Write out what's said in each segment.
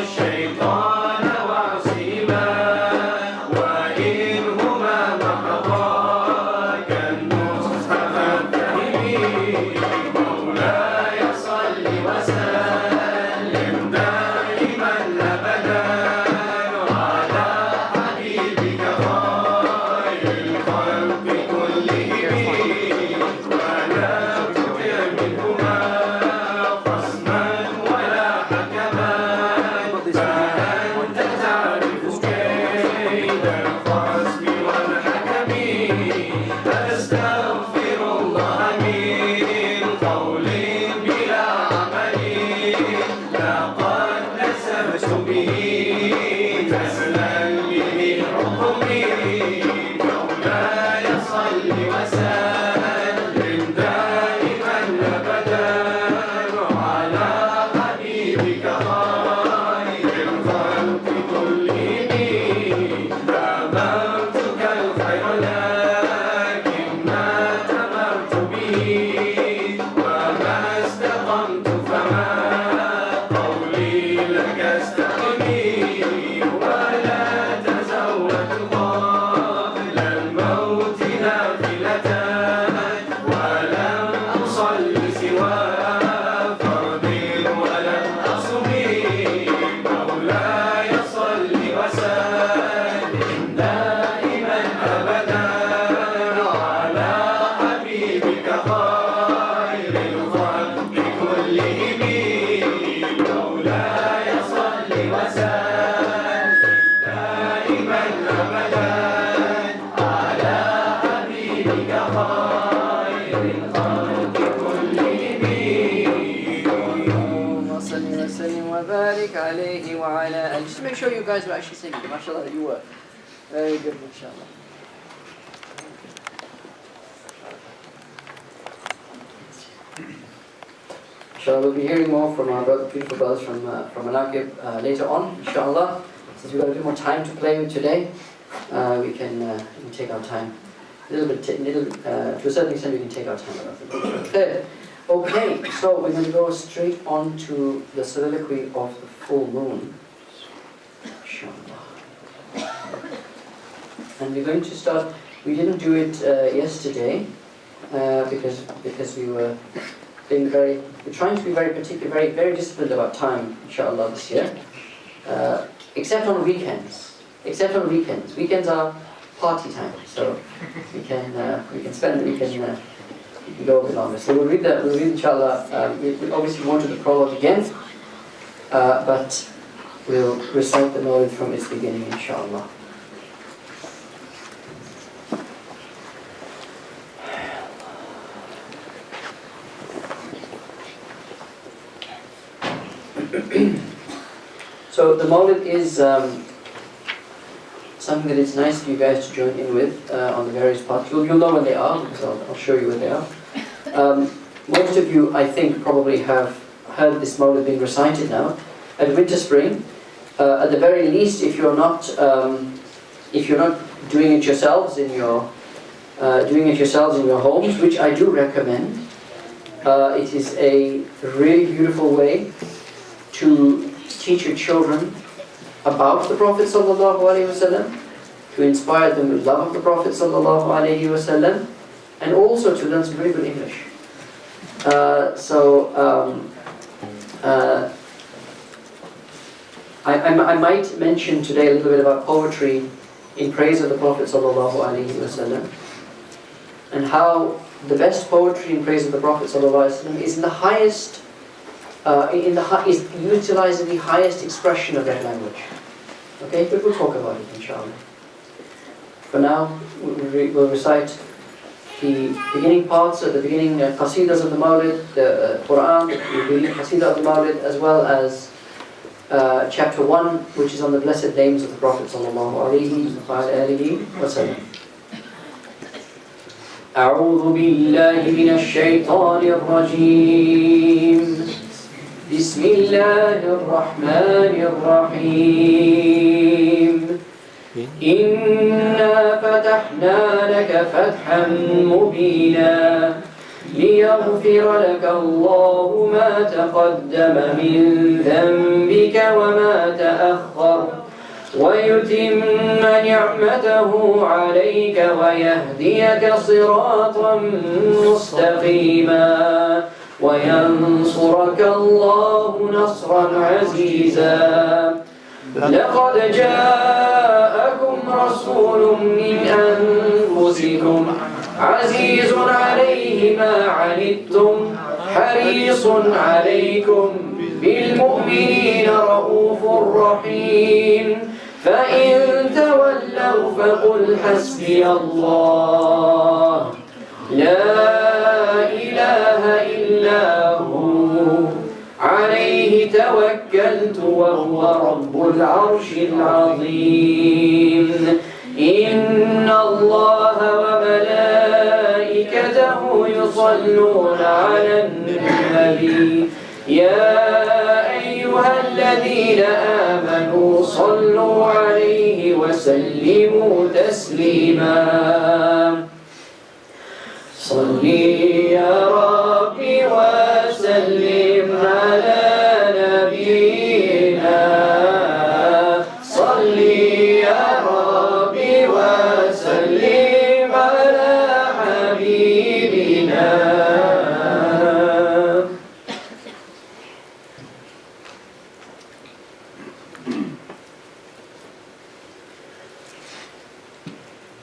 الشيطان وعصيما وإنهما محضاك المصحف الذهبي مولاي صل وسلم دائما أبدا على حبيبك خير الخلق كلهم ولا تطع منهما خصما ولا حكما فأنت تعرف كيد الخصم والحكم أستغفر الله من قول بلا عمل لقد نسبت به نسلا به الحكم مولاي صل وسلم دائما أبدا على حبيبك خير الخلق كلهم أمرتك الخير لكن ما تمرت به وما استقمت فما قولي لك استقمي ولا تزودت قبل الموت نافلة ولم أصل سوى فرض ولم أصمي مولاي صل وسلم دائما أبدا على حبيبك خير الخلق كلهم مولاي صل وسلم دائما أبدا على حبيبك خير الخلق كلهم اللهم صل وسلم وبارك عليه وعلى آله. Just make sure you guys were actually singing. MashaAllah, that you were. Very good, inshallah. Inshallah, we'll be hearing more from our beautiful brothers from al-Habib later on, inshallah. Since we've got a bit more time to play with today, we can take our time. To a certain extent, we can take our time. Okay, so we're going to go straight on to the soliloquy of the full moon, inshallah. And we're going to start. We didn't do it yesterday because we were we're trying to be very particular, very disciplined about time, inshallah, this year. Except on weekends. Weekends are party time, so we can go a bit longer. So we'll read inshallah. We obviously won't do the prologue again, but we'll recite the Mawlid from its beginning, inshallah. So the Mawlid is something that it's nice for you guys to join in with on the various parts. You'll know when they are, because I'll show you where they are. Most of you, I think, probably have heard this Mawlid being recited now at WinterSpring. At the very least, if you're not doing it yourselves in your homes, which I do recommend. It is a really beautiful way to teach your children about the Prophet ﷺ, to inspire them with love of the Prophet ﷺ, and also to learn some very good English. I might mention today a little bit about poetry in praise of the Prophet ﷺ, and how the best poetry in praise of the Prophet ﷺ is in the highest, is utilizing the highest expression of that language. Okay, but we'll talk about it, inshallah. For now, we'll recite the beginning parts, at the beginning qasidas of the Mawlid, the Quran, the beginning qasida of the Mawlid, as well as chapter 1, which is on the blessed names of the Prophet sallallahu alaihi wasallam. أعوذ بالله من الشيطان الرجيم. بسم الله الرحمن الرحيم. إنا فتحنا لك فتحا مبينا ليغفر لك الله ما تقدم من ذنبك وما تأخر ويتم نعمته عليك ويهديك صراطا مستقيما وينصرك الله نصرا عزيزا. لقد جاءكم رسول من أنفسكم عزيز عليه ما عنتم حريص عليكم بالمؤمنين رؤوف رحيم. فإن تولوا فقل حسبي الله لا إله إلا هو عليه توكلت وهو رب العرش العظيم. إن الله وملائكته يصلون على النبي يا أيها الذين آمنوا صلوا عليه وسلموا تسليما. صل يا ربي وسلم على نبينا صل يا ربي وسلم على حبيبنا.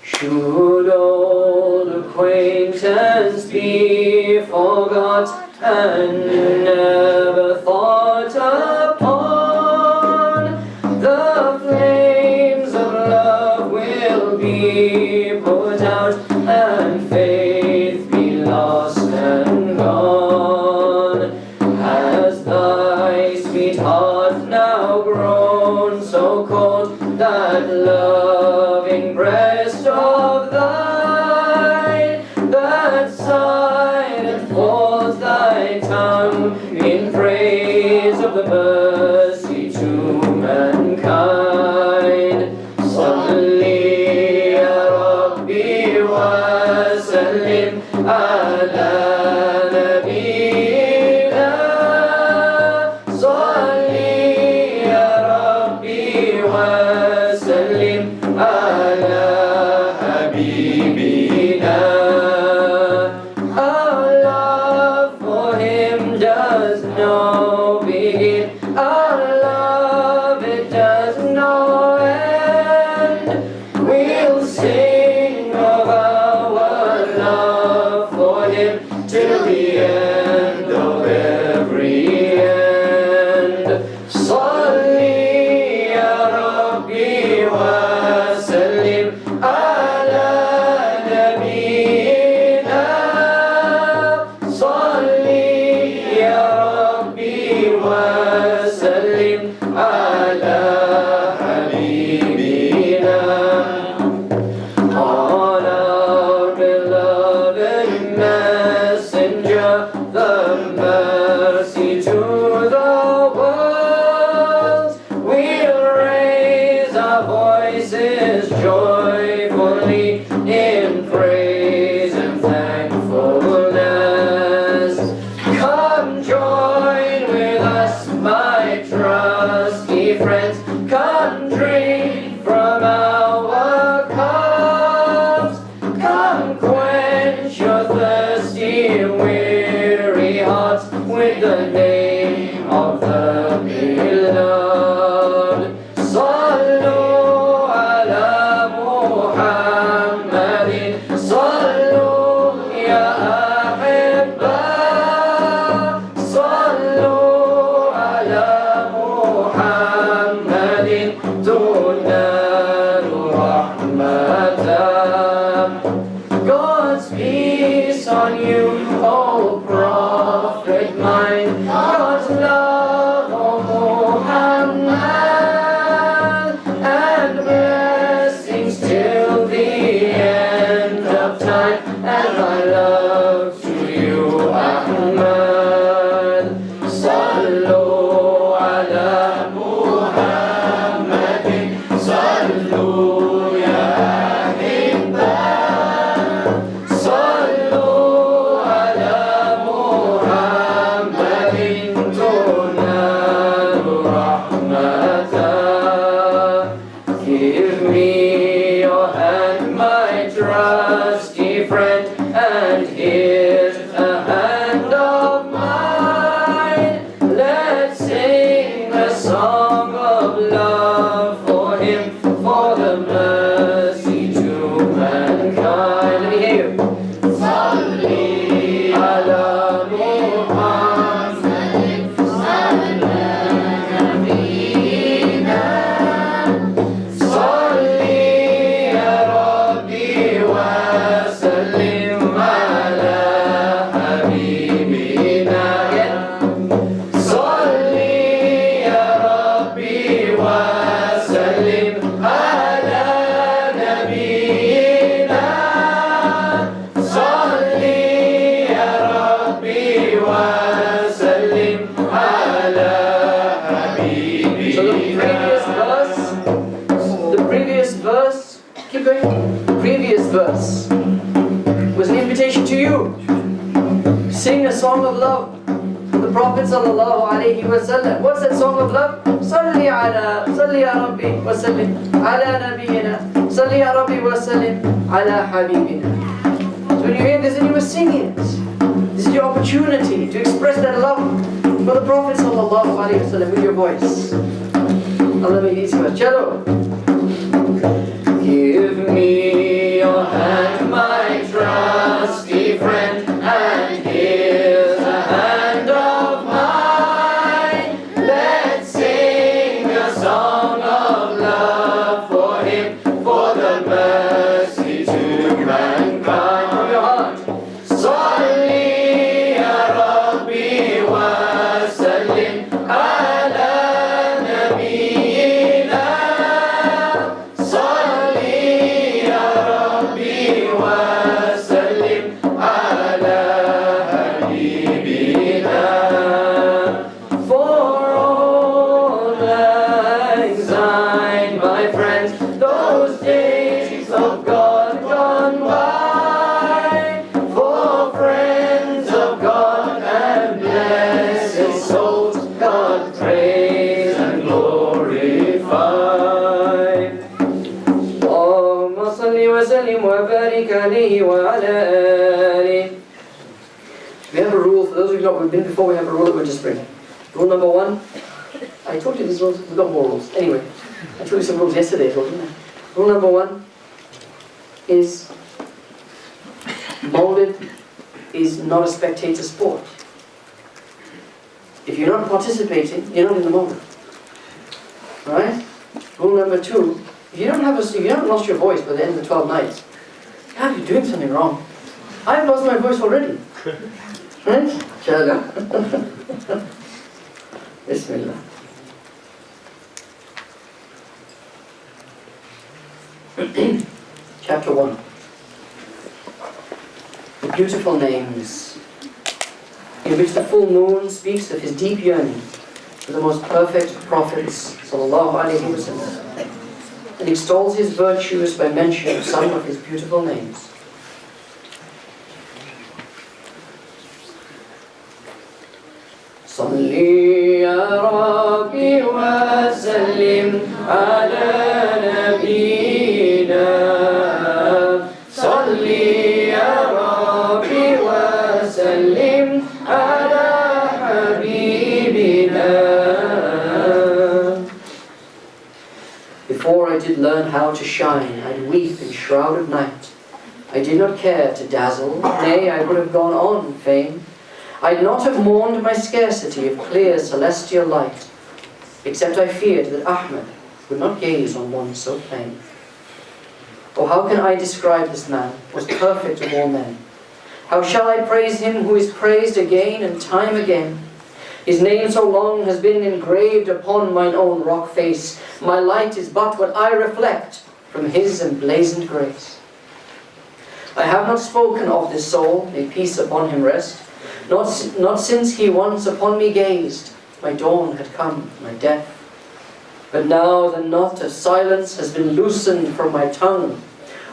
Should old acquaintance be forgot and never thought upon, the flames of love will be put out and faith be lost and gone. Has thy sweet heart now grown so cold that loving breast of thine, that silent falls thy tongue in praise of the mercy to mankind? Salli ya Rabbi wa sallim ala nabiyyina. Salli ya Rabbi wa sallim ala habibina. Our love for him does no begin, our love it does no end. We'll sing of our love for him till the end of every end. Salli ya Rabbi wa sallim ala nabiyyina. Salli ya Rabbi wa sallim ala habibina. On our beloved messenger, the mercy to the world, we'll raise our voices joyfully in praise and thankfulness. Come join with us, my trust song of love for him, for the mercy to mankind. Let me hear you. Salli ala Muhammad, ala Nabiyina. Salli ya Rabbi wa sallim ala Habibina. Again. Salli ya Rabbi wa sallim ala Nabiyina. Salli ya Rabbi wa sallim ala Habibina. So the previous verse, keep going. The previous verse was an invitation to you. Sing a song of love to the Prophet sallallahu alaihi wasallam. What's that song of love? Salli ya Rabbi wa sallim ala nabiyyina. Salli ya Rabbi wa sallim ala habibina. So when you hear this and you were singing it, this is your opportunity to express that love for the Prophet sallallahu alaihi wasallam with your voice. Allah may lead you. Chalo. Give me your hand, my trusty friend, and here's a hand of mine. Let's sing a song of love for him, for the mercy to mankind. From your heart. Salli ya Rabbi wa sallim ala Nabiyyina. Salli ya Rabbi wa sallim ala Habibina. For old lang syne, my friends, those days of God gone by. For friends of God and blessed souls, God praise and glorify. Allahumma salli wa sallim wa barik alayhi wa ala alihi. We have a rule, for those of you who have been before, we have a rule at WinterSpring. Rule number 1, I told you these rules, we've got more rules. Anyway, I told you some rules yesterday, didn't I? Rule number 1 is Mawlid is not a spectator sport. If you're not participating, you're not in the Mawlid. Right? Rule number 2, if you haven't lost your voice by the end of the 12 nights, you're doing something wrong. I've lost my voice already. Right? Chala. Bismillah. Chapter 1. The beautiful names, in which the full moon speaks of his deep yearning for the most perfect prophets sallallahu alaihi wasallam, and extols his virtues by mentioning some of his beautiful names. Salli ya Rabbi wa sallim ala nabiyyina. Salli ya Rabbi wa sallim ala habibina. Before I did learn how to shine, I'd weep in shroud of night. I did not care to dazzle, nay, I would have gone on fame. I'd not have mourned my scarcity of clear celestial light, except I feared that Ahmed would not gaze on one so plain. Oh, how can I describe this man, most perfect of all men? How shall I praise him who is praised again and time again? His name so long has been engraved upon mine own rock face. My light is but what I reflect from his emblazoned grace. I have not spoken of this soul, may peace upon him rest. Not since he once upon me gazed, my dawn had come, my death. But now the knot of silence has been loosened from my tongue.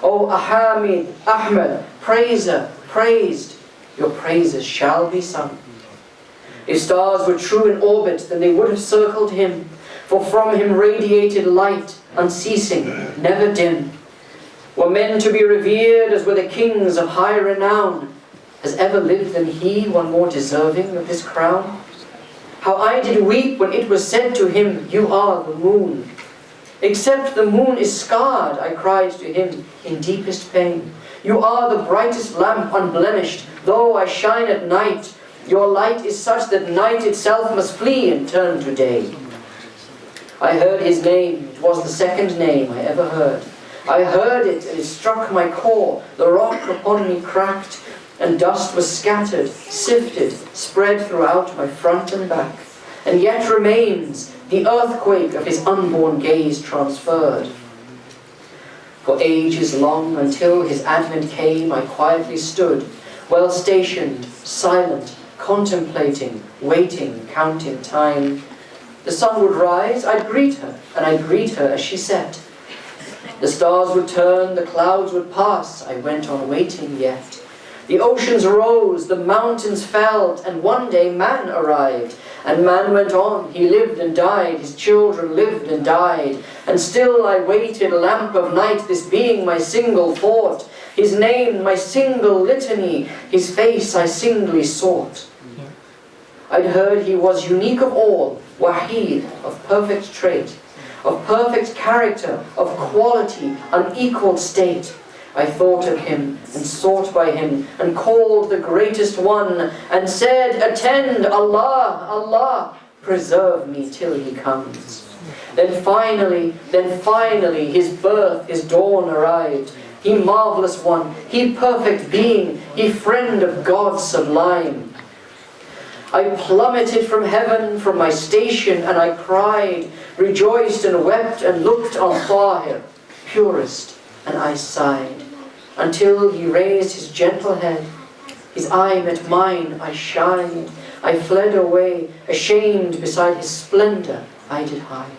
O al-Habib, Ahmed, praiser, praised, your praises shall be sung. If stars were true in orbit, then they would have circled him, for from him radiated light, unceasing, never dim. Were men to be revered as were the kings of high renown, has ever lived than he one more deserving of this crown? How I did weep when it was said to him, you are the moon. Except the moon is scarred, I cried to him in deepest pain. You are the brightest lamp unblemished, though I shine at night. Your light is such that night itself must flee and turn to day. I heard his name, it was the second name I ever heard. I heard it and it struck my core, the rock upon me cracked, and dust was scattered, sifted, spread throughout my front and back. And yet remains the earthquake of his unborn gaze transferred. For ages long, until his advent came, I quietly stood, well stationed, silent, contemplating, waiting, counting time. The sun would rise, I'd greet her, and I'd greet her as she set. The stars would turn, the clouds would pass, I went on waiting yet. The oceans rose, the mountains fell, and one day man arrived. And man went on, he lived and died, his children lived and died. And still I waited, lamp of night, this being my single thought. His name, my single litany, his face I singly sought. I'd heard he was unique of all, waheed, of perfect trait, of perfect character, of quality, unequaled state. I thought of him, and sought by him, and called the greatest one, and said, attend, Allah, Allah, preserve me till he comes. Then finally, his birth, his dawn arrived. He marvelous one, he perfect being, he friend of God sublime. I plummeted from heaven, from my station, and I cried, rejoiced and wept, and looked on Tahir, purest, and I sighed, until he raised his gentle head. His eye met mine, I shied. I fled away, ashamed beside his splendor I did hide.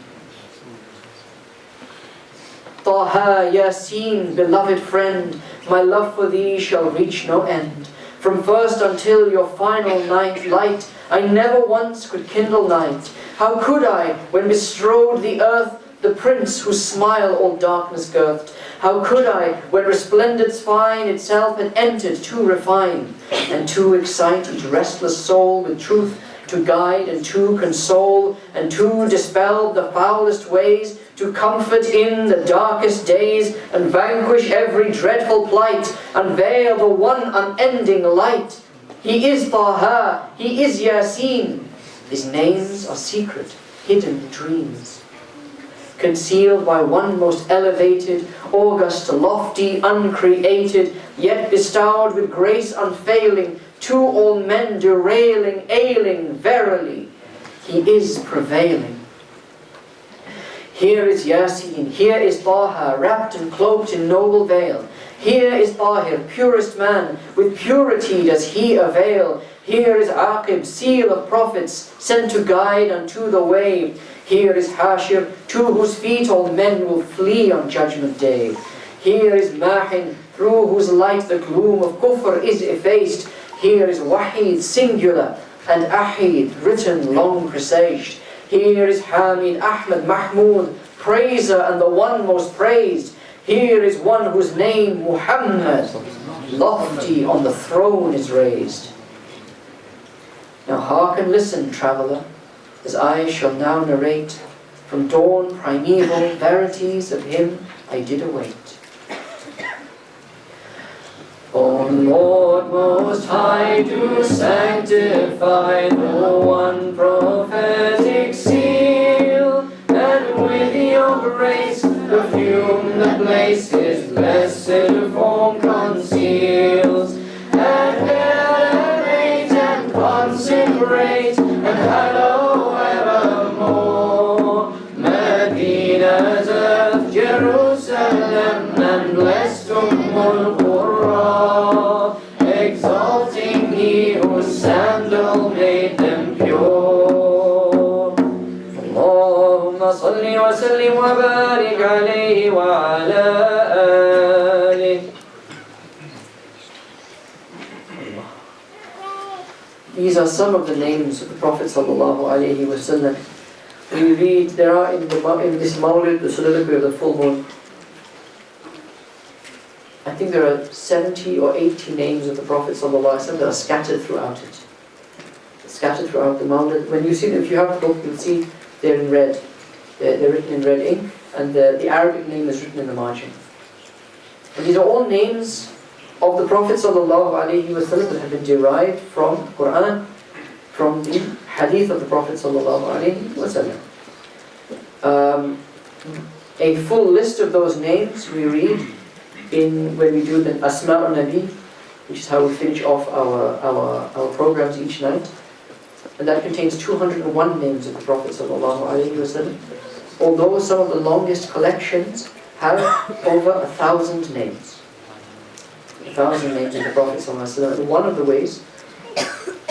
Taha, Yasin, beloved friend, my love for thee shall reach no end. From first until your final night light, I never once could kindle night. How could I, when bestrode the earth, the prince whose smile all darkness girthed? How could I, when resplendence fine itself had entered to refine, and to excite each restless soul with truth, to guide and to console, and to dispel the foulest ways, to comfort in the darkest days, and vanquish every dreadful plight, unveil the one unending light? He is Taha, he is Yasin. His names are secret, hidden dreams, concealed by one most elevated, august, lofty, uncreated, yet bestowed with grace unfailing, to all men derailing, ailing, verily, he is prevailing. Here is Yasin, here is Taha, wrapped and cloaked in noble veil. Here is Tahir, purest man, with purity does he avail. Here is Aqib, seal of prophets, sent to guide unto the way. Here is Hashir, to whose feet all men will flee on judgment day. Here is Mahin, through whose light the gloom of kufr is effaced. Here is Waheed, singular, and Ahid, written, long presaged. Here is Hamid, Ahmad, Mahmud, praiser and the one most praised. Here is one whose name, Muhammad, lofty on the throne is raised. Now hearken, listen, traveller, as I shall now narrate from dawn primeval verities of him I did await. O Lord Most High, do sanctify the one prophetic seal, and with your grace perfume the place his blessed form conceals, and elevate and consecrate and hallow evermore Medina's earth, Jerusalem, and blessed Qura, exalting he whose sandal made them pure. Allahumma salli wa sallim wa barik alayhi wa ala alihi. These are some of the names of the Prophet sallallahu alaihi wasallam. We read, there are in this Mawlid, the soliloquy of the full moon, I think there are 70 or 80 names of the Prophet ﷺ that are scattered throughout it. scattered throughout the Mawlid. When you see them, if you have the book, you'll see they're in red. They're written in red ink, and the Arabic name is written in the margin. And these are all names of the Prophet ﷺ that have been derived from Quran, from the Hadith of the Prophet ﷺ. A full list of those names we read when we do the Asma' al-Nabi, which is how we finish off our programs each night. And that contains 201 names of the Prophet ﷺ. Although some of the longest collections have over 1,000 names. 1,000 names of the Prophet ﷺ. And one of the ways,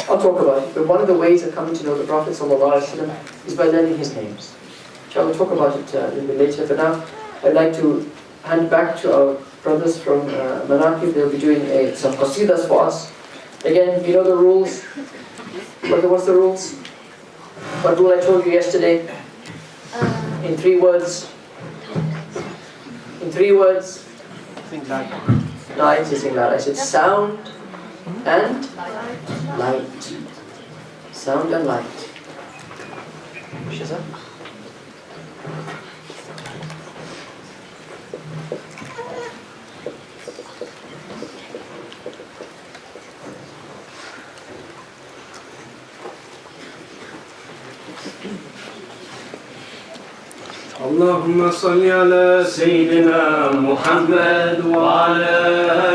I'll talk about it, but one of the ways of coming to know the Prophet ﷺ is by learning his names. Shall we talk about it a little bit later? But now I'd like to hand back to our brothers from Manaqib. They'll be doing some qasidas for us. Again, you know the rules. What's the rules? What rule I told you yesterday? In 3 words. In 3 words. No, I didn't say sing loud. I said sound and light. Sound and light. Shaza? اللهم صل على سيدنا محمد وعلى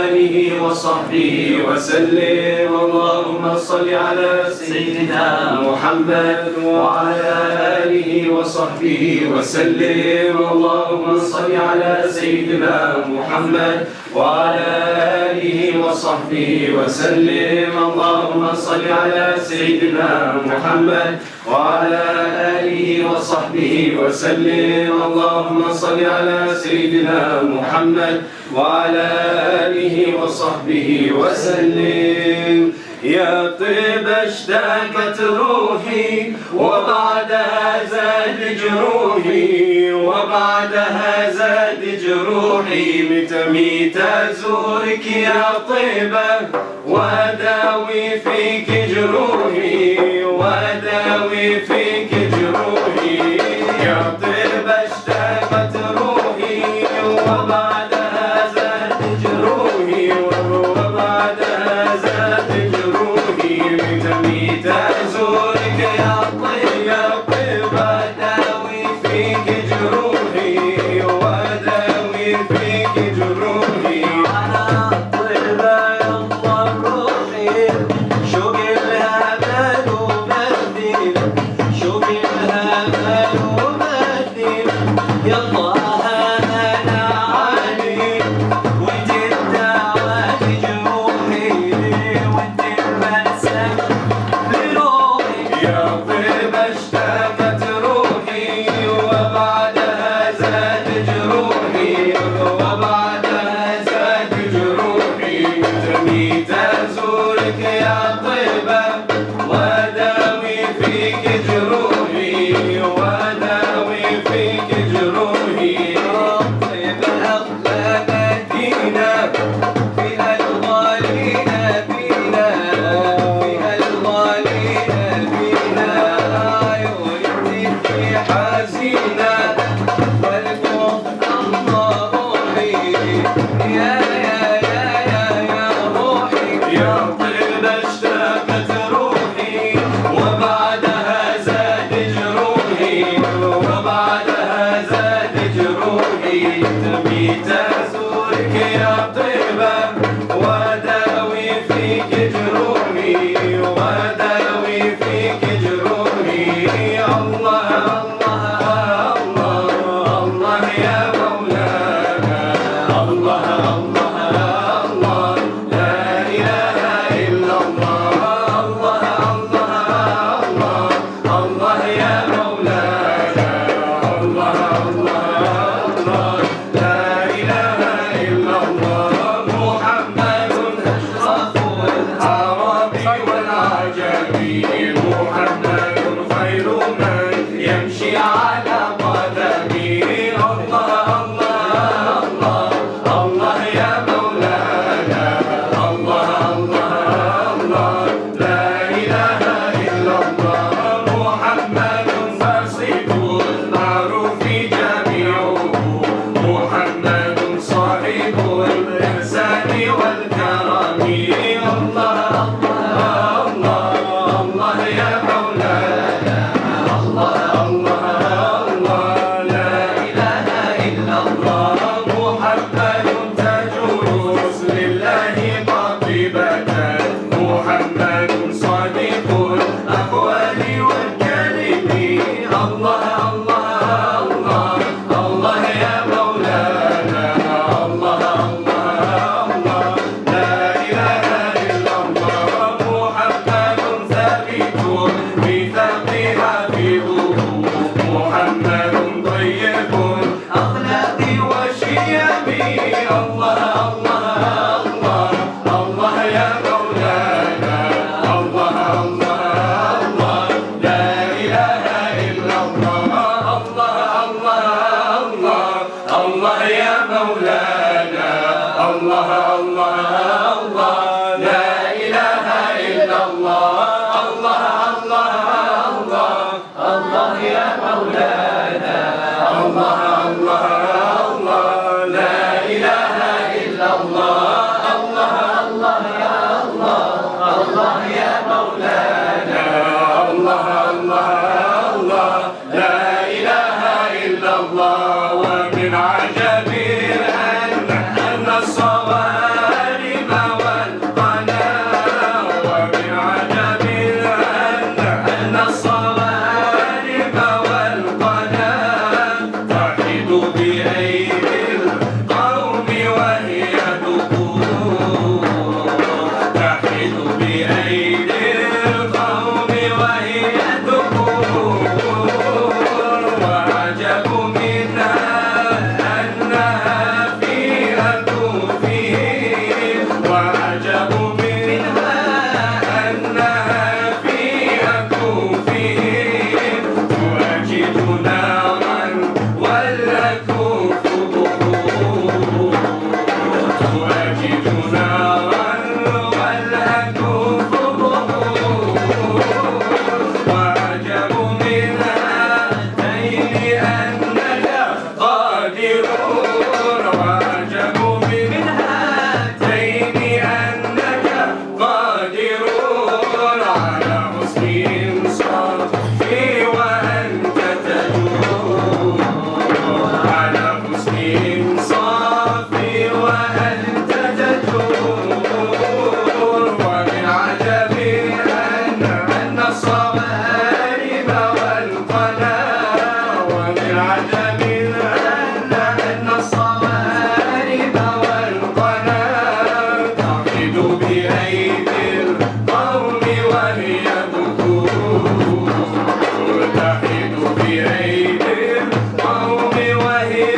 آله وصحبه وسلم. اللهم صل على سيدنا محمد وعلى آله وصحبه وسلم. اللهم صل على سيدنا محمد وعلى آله وصحبه وسلم. اللهم صل على سيدنا محمد وعلى آله وصحبه وسلم. اللهم صل على سيدنا محمد وعلى آله وصحبه وسلم. يا طيب اشتاقت روحي وبعدها زاد جروحي، وبعدها زاد جروحي، متى أزورك يا طيبة وأداوي فيك جروحي، وأداوي فيك جروحي. يا طيبة اشتاقت روحي وبعدها زاد جروحي، وبعدها زاد جروحي، متى أزورك يا طيبة أداوي فيك جروحي، وأداوي فيك جروحي. أنا طيبة يلا روحي، شوق الهبل ومهدي، شوق الهبل ومهدي، يلا أنا عالي، وانت الدعوة جروحي، وانت المسك لروحي. يا طيبة اشتاقت روحي وبعدها زاد جروحي، وبعدها زاد جروحي، متى أزورك يا طيبة وأداوي فيك جروحي، وأداوي فيك جروحي. المعروف جميعه محمد صاحب الإحسان والكرم الله الله الله الله يا مولانا الله الله الله لا إله إلا الله محمد تاج رسل الله قاطبة محمد صادق الأقوال والكلم الله الله الله الله يا مولانا الله الله الله لا إله إلا الله محمد ثابت ميثاق حافظه محمد طيب الأخلاق والشيم الله الله الله الله يا مولانا الله الله الله لا إله إلا الله الله الله الله الله يا مولانا الله الله الله لا إله إلا الله الله الله الله الله يا مولانا الله الله الله لا إله إلا الله الله الله يا الله الله يا مولانا الله الله الله لا إله إلا الله ومن عجب أن الصوارم والقنا ومن عجب أن الصوارم والقنا تحيد بأيدي القوم وهي دخول تحيد بأيدي القوم وهي دخول وعجب منها أنها فيها فيه وعجب منها أنها فيها فيه تواجد نارا والأكف بخور تواجد نارا والأكف بخور وعجب منها أين أنك قادرون وعجب منها أين أنك قادرون على حسن إنصاف وأنت تجور على حسن إنصاف وأنت تجور ومن عجب أن الصوارم والقنا ومن عجب أن الصوارم والقنا تعقد بأيدي القوم وهي بكور تحيد بأيدي القوم وهي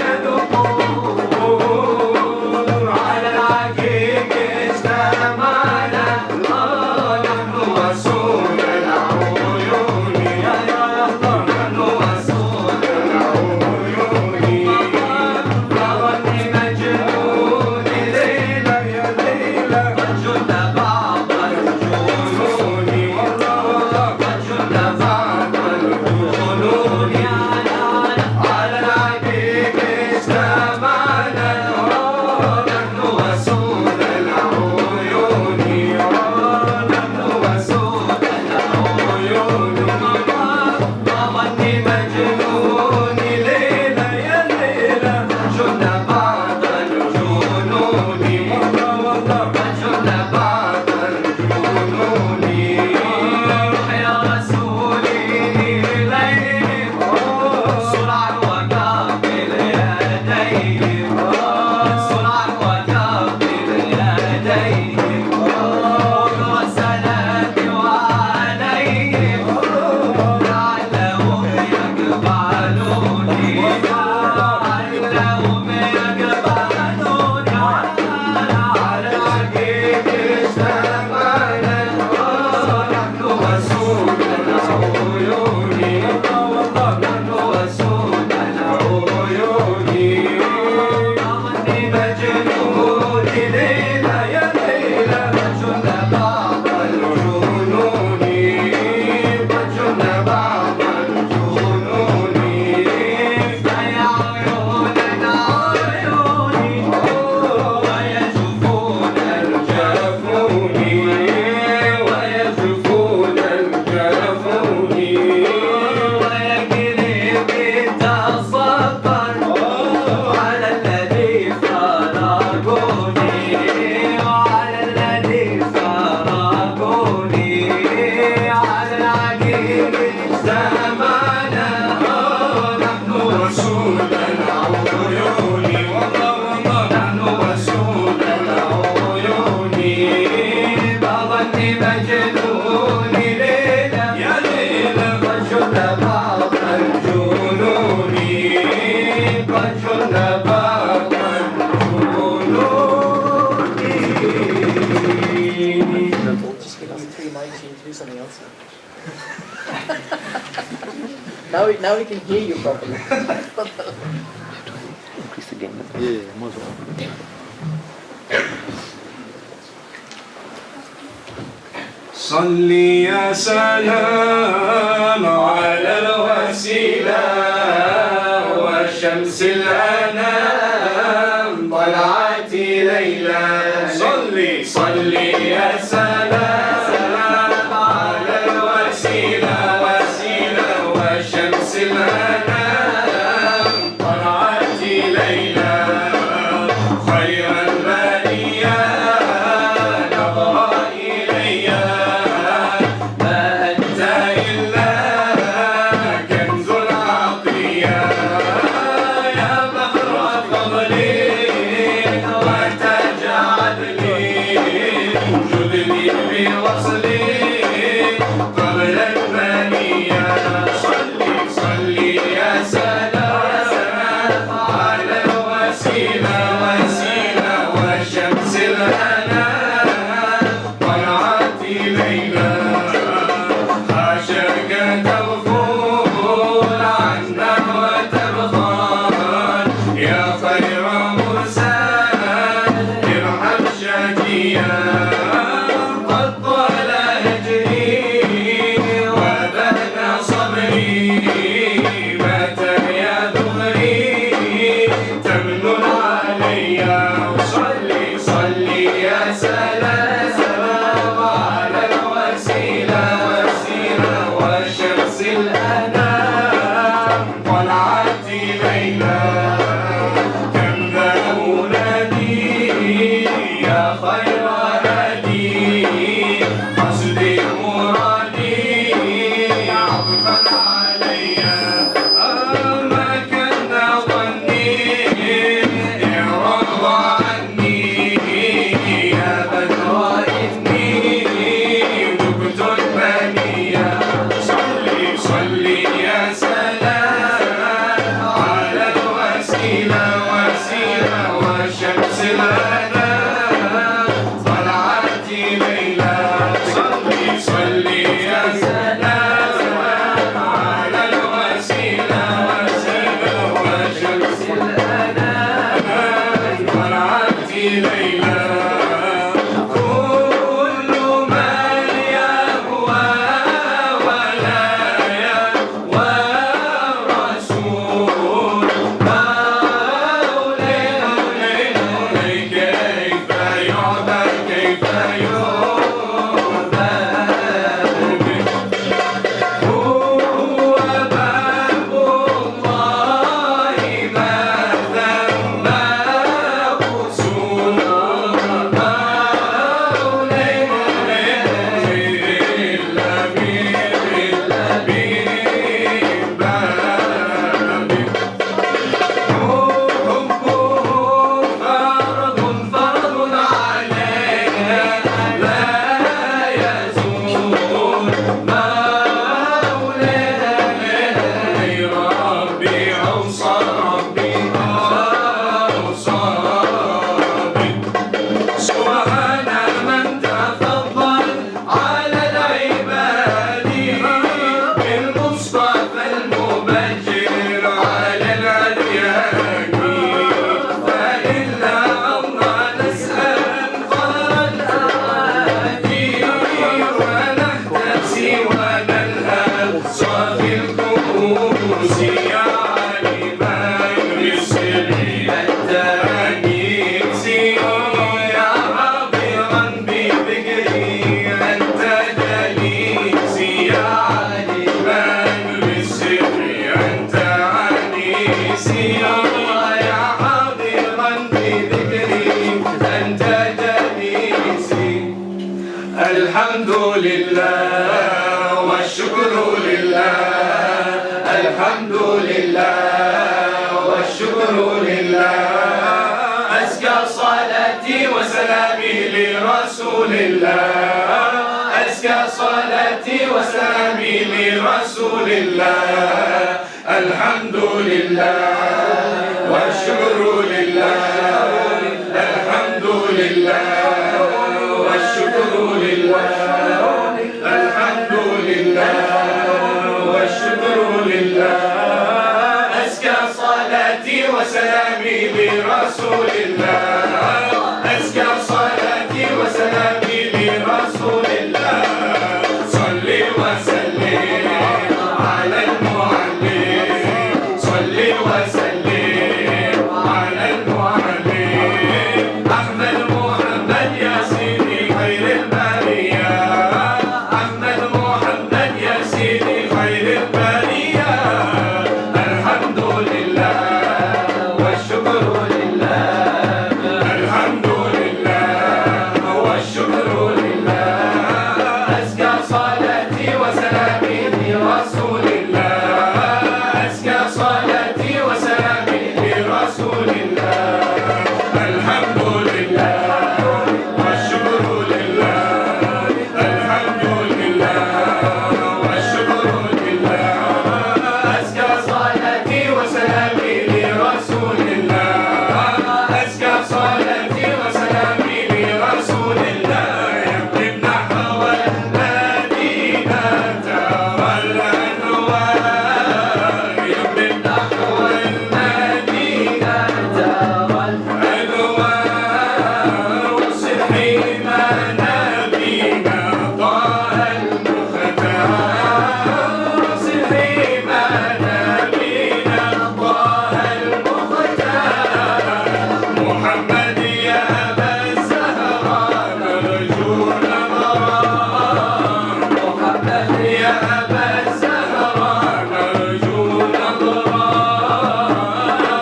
دخول على العقيق اجتمعنا نحن وسود العيون يا الله نحن وسود العيون Now we can hear you properly. Increase the gain. Yeah, more so. صلي يا سلام على الوسيلة وشمس الأنام طلعت ليلى صلي صلي يا سلام على الوسيلة وشمس الأنام طلعت ليلى خير البرية نظر إلي ما أنت إلا كنز العطية يا بحر فضلي وتجعل لي جدني بوصلي قبل المنية صلي صلي يا سلام على الوسيلة وشمس الأنام طلعت ليلى حاشاك تغفل عنا وتبخل يا خير مرسل ارحم شاكيا قد طال هجري وبان صبري متى يا دغري تمن علي صلي صلي يا سلام على الوسيلة وشمس الأنام طلعت ليلى كم ذا أنادي يا خير هادي قصدي مرادي عطفا علي ما كان ظني اعرض عني يا بدر إني ذقت المنية صلي صلي يا سلام على الوسيلة وشمس الأنام طلعت ليلى صلي صلي يا سلام على الوسيلة وشمس الأنام طلعت ليلى كل من يهوى ولا يهوى رسول مولي كيف يعبد كيف يعبد هو باب الله ما ذنب قصور مولي إلا ببابك حبه فرض علينا لا يزول مولاي ربي أوصى بك سبحان من تفضل على العباد بالمصطفى المبجر على الأديان فإلا الله نسأل قدر الأعادي ونهتسي وننهل صافي الكؤوس يا عالما بالسر أنت أنيسي يا حاضرا بذكري أنت جليسي يا عالما بالسر أنت أنيسي يا حاضرا بذكري أنت جليسي الحمد لله والشكر لله الحمد لله والشكر لله أزكى صلاتي وسلامي لرسول الله أزكى صلاتي وسلامي لرسول الله الحمد لله والشكر لله الحمد لله والشكر لله الحمد لله والشكر لله أزكى صلاتي وسلامي لرسول الله أزكى صلاتي وسلامي لرسول الله صل وسلم على المعلم صل وسلم على المعلم أحمد محمد يا سيدي خير البرية أحمد محمد يا سيدي خير البرية الحمد لله والشكر لله الحمد لله والشكر لله أزكى صلاتي وسلامي لرسول الله أزكى صلاتي وسلامي لرسول الله الحمد لله والشكر لله الحمد لله والشكر لله أزكى صلاتي وسلامي لرسول الله أزكى صلاتي وسلامي لرسول الله يمضي نحو المدينة ترى الأنوار يمضي نحو المدينة ترى الأنوار وصل حيما نبينا طه المختار وصل حيما نبينا طه المختار محمد يا أبا الزهراء نرجو نظران محمد يا أبا الزهراء نرجو نظران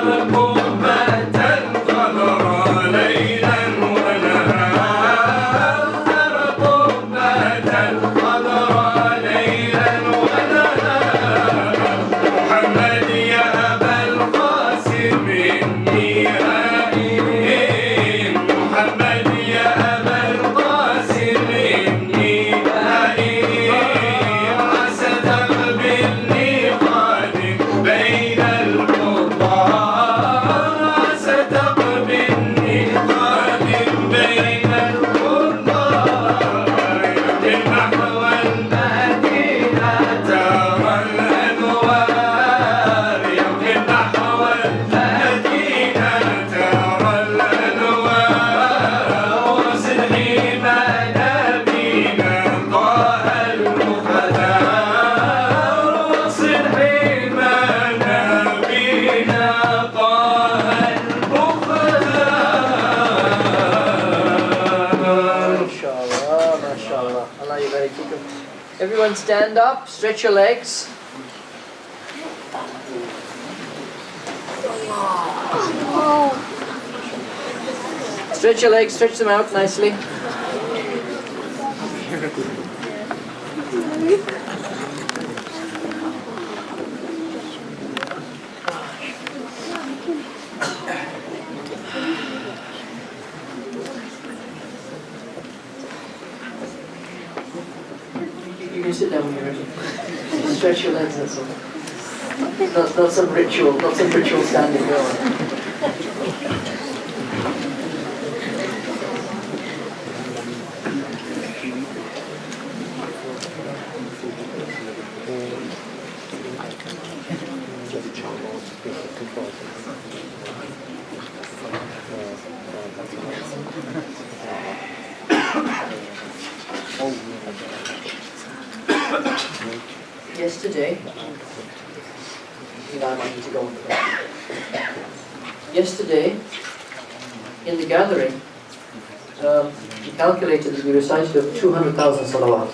الأمة القمر ليلا ونهارا الأمة القمر ليلا ونهارا محمد يا أبا القاسم إني هائم محمد يا أبا القاسم إني هائم عسى تقبلني قادم بين القضاء عسى تقبلني قادم بين القضاء يمضي نحو المدينة ترى الأنوار يمضي نحو المدينة ترى الأنوار وصل حيما نبينا طه المختار وصل حيما نبينا طه المختار MashaAllah, MashaAllah. Allah yubarik fikum. Everyone stand up, stretch your legs. Stretch your legs, stretch them out nicely. You can sit down when you're ready. Stretch your legs, that's all. Not some ritual standing going. Yesterday, I might need to go on for that. Yesterday, in the gathering, we calculated that we recited of 200,000 salawat.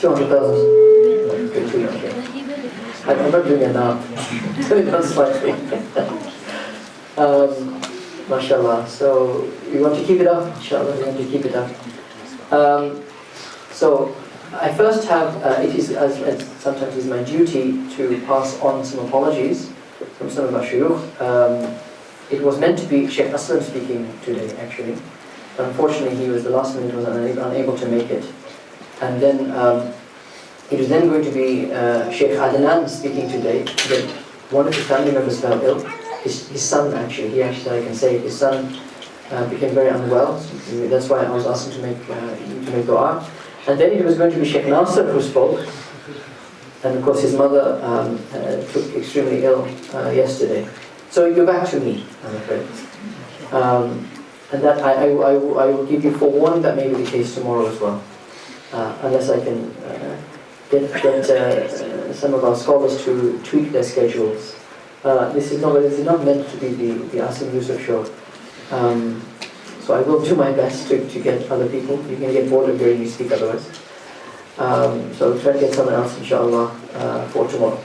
200,000. I'm not doing it now. Doing it slightly. MashaAllah. So we want to keep it up. Inshallah, we want to keep it up. So I first have, it is as sometimes is my duty to pass on some apologies from some of our shuyukh. It was meant to be Sheikh Aslam speaking today, actually. But unfortunately, he was the last minute, was unable to make it. And then it was then going to be Sheikh Adnan speaking today. But one of his family members fell ill. His son actually, he actually said, I can say, his son became very unwell. So that's why I was asking to make dua. And then it was going to be Sheikh Nasser who spoke. And of course his mother took extremely ill yesterday. So you're back to me, I'm afraid. And that I will give you forewarning that may be the case tomorrow as well. Unless I can get some of our scholars to tweak their schedules. This is not meant to be the Asim Yusuf show. So I will do my best to get other people. You can get bored of hearing me speak otherwise. So I'll try to get someone else, inshallah, for tomorrow.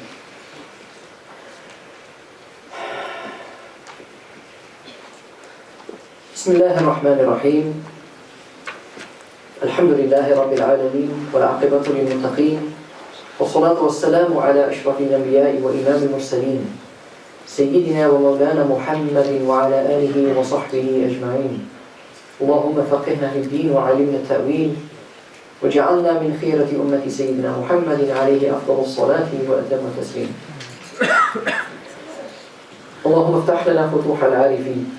بسم الله الرحمن الرحيم الحمد لله رب العالمين والعاقبة للمتقين والصلاة والسلام على أشرف الأنبياء وإمام المرسلين سيدنا ومولانا محمد وعلى آله وصحبه أجمعين اللهم فقهنا في الدين وعلمنا التأويل وجعلنا من خيرة أمة سيدنا محمد عليه أفضل الصلاة وأتم التسليم اللهم افتح لنا فتوح العارفين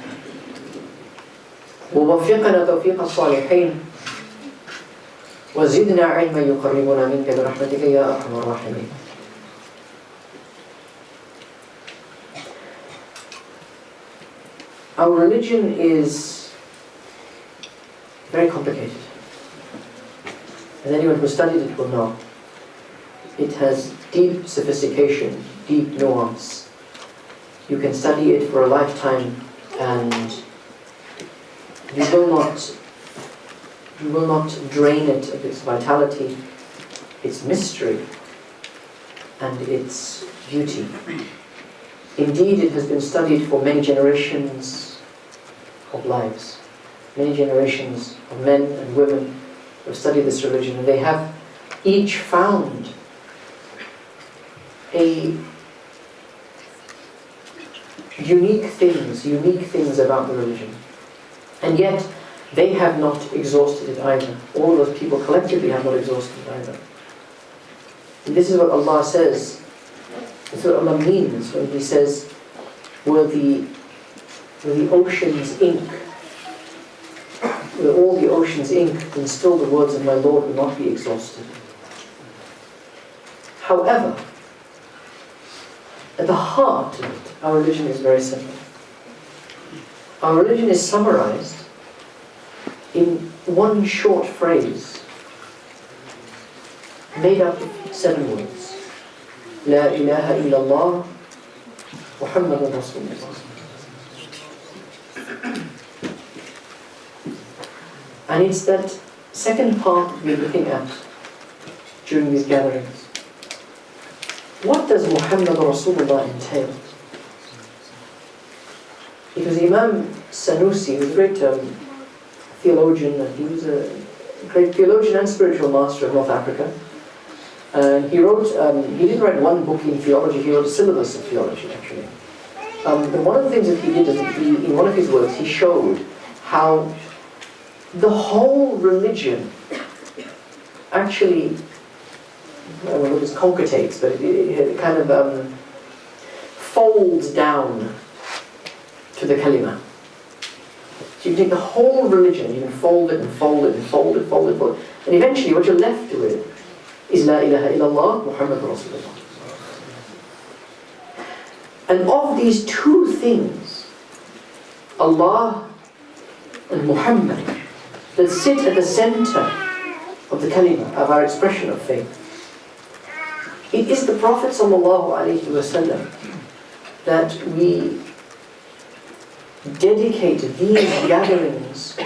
ووفقنا توفيق الصالحين وزدنا علما يقربنا منك برحمتك يا أرحم الراحمين. Our religion is very complicated. And anyone who studied it will know. It has deep sophistication, deep nuance. You can study it for a lifetime and you will not drain it of its vitality, its mystery, and its beauty. Indeed, it has been studied for many generations of lives. Many generations of men and women who have studied this religion, and they have each found unique things about the religion. And yet, they have not exhausted it either. All those people collectively have not exhausted it either. And this is what Allah says. This is what Allah means when He says, were the oceans ink, were all the oceans ink, then still the words of my Lord will not be exhausted. However, at the heart of it, our religion is very simple. Our religion is summarized in one short phrase, made up of 7 words. La ilaha illallah, Muhammadan Rasulullah. And it's that second part we're looking at during these gatherings. What does Muhammadan Rasulullah entail? Because Imam Sanusi was a great theologian, and he was a great theologian and spiritual master of North Africa. And he wrote, he didn't write one book in theology, he wrote a syllabus of theology actually. But one of the things that he did is that in one of his works, he showed how the whole religion actually, I don't know if it's concretates, but it kind of folds down to the kalima. So you take the whole religion, you can fold it and fold it and fold it, fold it, fold it. And eventually what you're left with is La ilaha illallah, Muhammad Rasulullah. And of these 2 things, Allah and Muhammad, that sit at the center of the kalima, of our expression of faith, it is the Prophet ﷺ that we dedicate these gatherings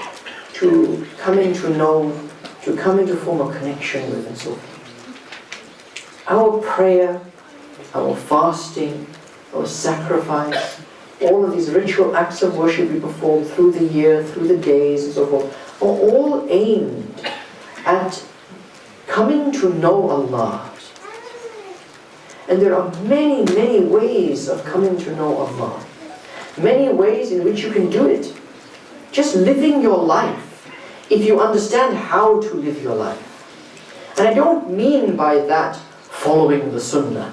to coming to know, to coming to form a connection with, and so forth. Our prayer, our fasting, our sacrifice, all of these ritual acts of worship we perform through the year, through the days, and so forth, are all aimed at coming to know Allah. And there are many, many ways of coming to know Allah. Many ways in which you can do it. Just living your life, if you understand how to live your life. And I don't mean by that following the sunnah.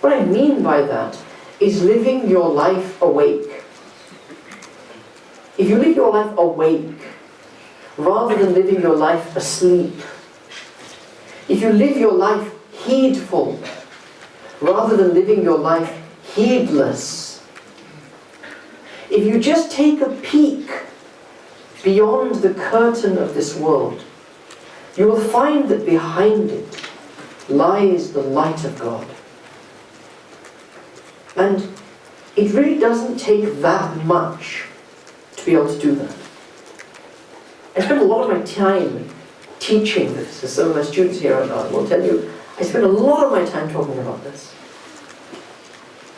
What I mean by that is living your life awake. If you live your life awake, rather than living your life asleep, if you live your life heedful, rather than living your life heedless, if you just take a peek beyond the curtain of this world, you will find that behind it lies the light of God. And it really doesn't take that much to be able to do that. I spend a lot of my time teaching this, as some of my students here will tell you. I spend a lot of my time talking about this.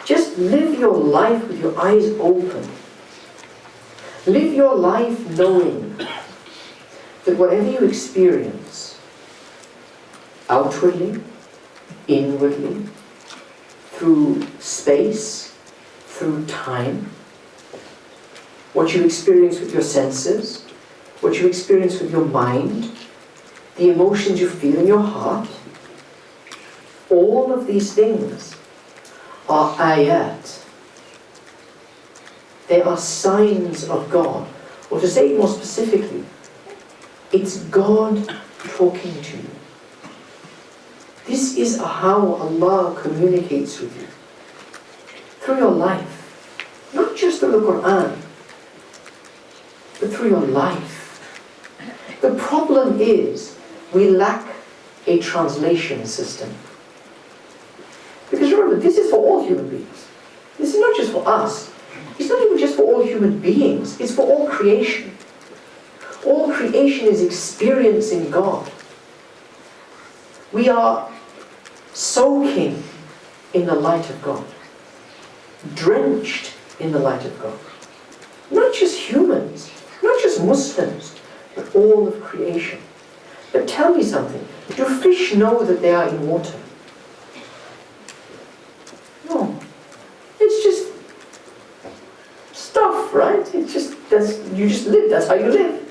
Just live your life with your eyes open. Live your life knowing that whatever you experience, outwardly, inwardly, through space, through time, what you experience with your senses, what you experience with your mind, the emotions you feel in your heart, all of these things are ayat. They are signs of God. Or to say it more specifically, it's God talking to you. This is how Allah communicates with you. Through your life. Not just through the Quran, but through your life. The problem is, we lack a translation system. Because remember, this is for all human beings. This is not just for us. It's not even just for all human beings. It's for all creation. All creation is experiencing God. We are soaking in the light of God. Drenched in the light of God. Not just humans, not just Muslims, but all of creation. But tell me something. Do fish know that they are in water? No. It's just stuff, right? It's just, you just live, that's how you live.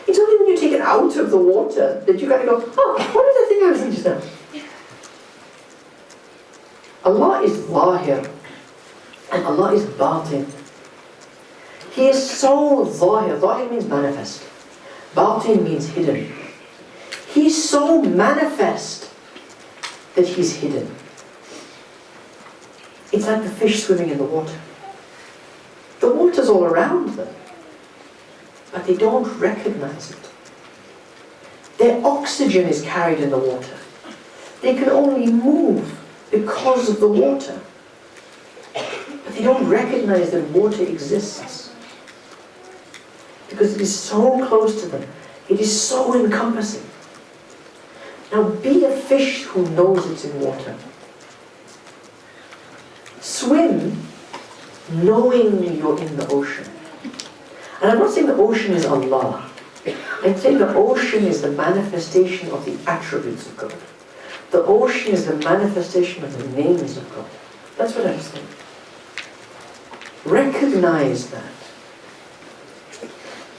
It's only when you take it out of the water that you kind of go, oh, what is that thing I was saying just now? Allah is Zahir and Allah is Batin. He is so Zahir. Zahir means manifest. Batin means hidden. He's so manifest that He's hidden. It's like the fish swimming in the water. The water's all around them, but they don't recognize it. Their oxygen is carried in the water. They can only move because of the water. But they don't recognize that water exists. Because it is so close to them. It is so encompassing. Now be a fish who knows it's in water. Swim knowing you're in the ocean. And I'm not saying the ocean is Allah. I'm saying the ocean is the manifestation of the attributes of God. The ocean is the manifestation of the names of God. That's what I'm saying. Recognize that.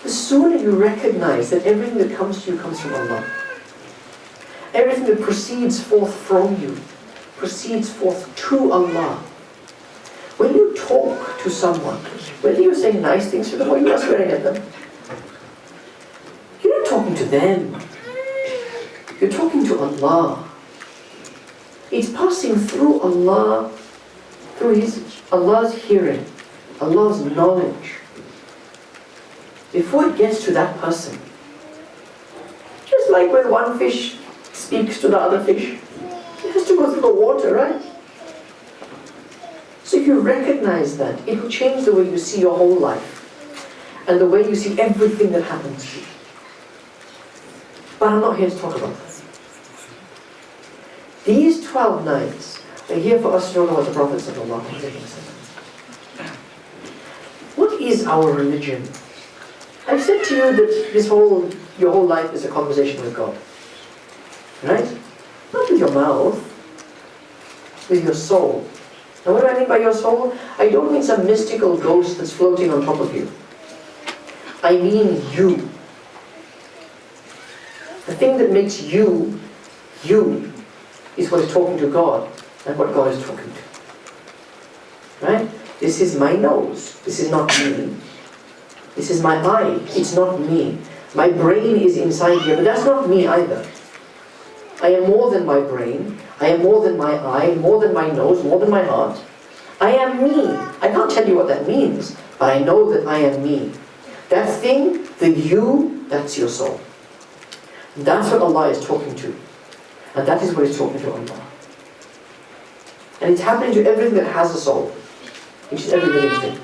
The sooner you recognize that everything that comes to you comes from Allah, everything that proceeds forth from you proceeds forth to Allah. When you talk to someone, whether you say nice things to them or you are swearing at them, you're not talking to them. You're talking to Allah. It's passing through Allah, through Allah's hearing, Allah's knowledge, before it gets to that person. Just like when one fish speaks to the other fish, it has to go through the water, right? So if you recognize that, it will change the way you see your whole life and the way you see everything that happens to you. But I'm not here to talk about that. These 12 nights are here for us to talk about the Prophet ﷺ. What is our religion? I've said to you that your whole life is a conversation with God. Right? Not with your mouth, with your soul. Now what do I mean by your soul? I don't mean some mystical ghost that's floating on top of you. I mean you. The thing that makes you, you, is what is talking to God and what God is talking to. This is my nose. This is not me. This is my eye. It's not me. My brain is inside here, but that's not me either. I am more than my brain. I am more than my eye, more than my nose, more than my heart. I am me. I can't tell you what that means, but I know that I am me. That thing, the you, that's your soul. That's what Allah is talking to. And that is what He's talking to Allah. And it's happening to everything that has a soul, which is every living thing.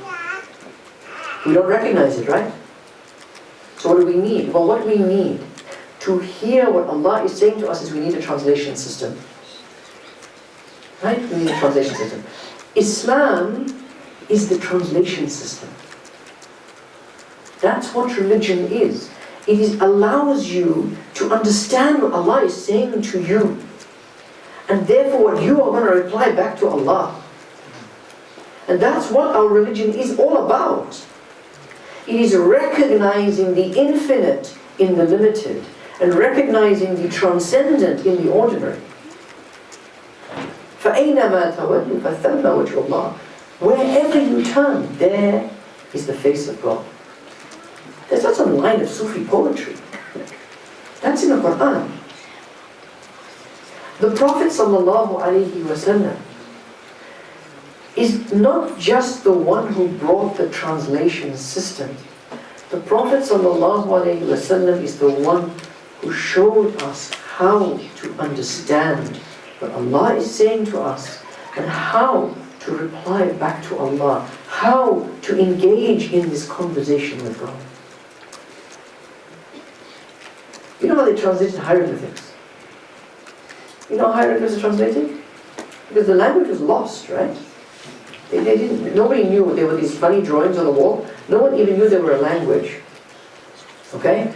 We don't recognize it, right? So what do we need? Well, what we need to hear what Allah is saying to us is we need a translation system. Right? We need a translation system. Islam is the translation system. That's what religion is. It allows you to understand what Allah is saying to you. And therefore what you are going to reply back to Allah. And that's what our religion is all about. It is recognizing the infinite in the limited and recognizing the transcendent in the ordinary. فَأَيْنَمَا تَوَلُّوا فَثَمَّ وَجْهُ اللَّهِ. Wherever you turn, there is the face of God. That's not some line of Sufi poetry. That's in the Quran. The Prophet ﷺ is not just the one who brought the translation system. The Prophet ﷺ is the one who showed us how to understand what Allah is saying to us and how to reply back to Allah, how to engage in this conversation with God. You know how they translated hieroglyphics? You know how hieroglyphics are translated? Because the language was lost, right? They didn't, nobody knew there were these funny drawings on the wall. No one even knew they were a language. Okay?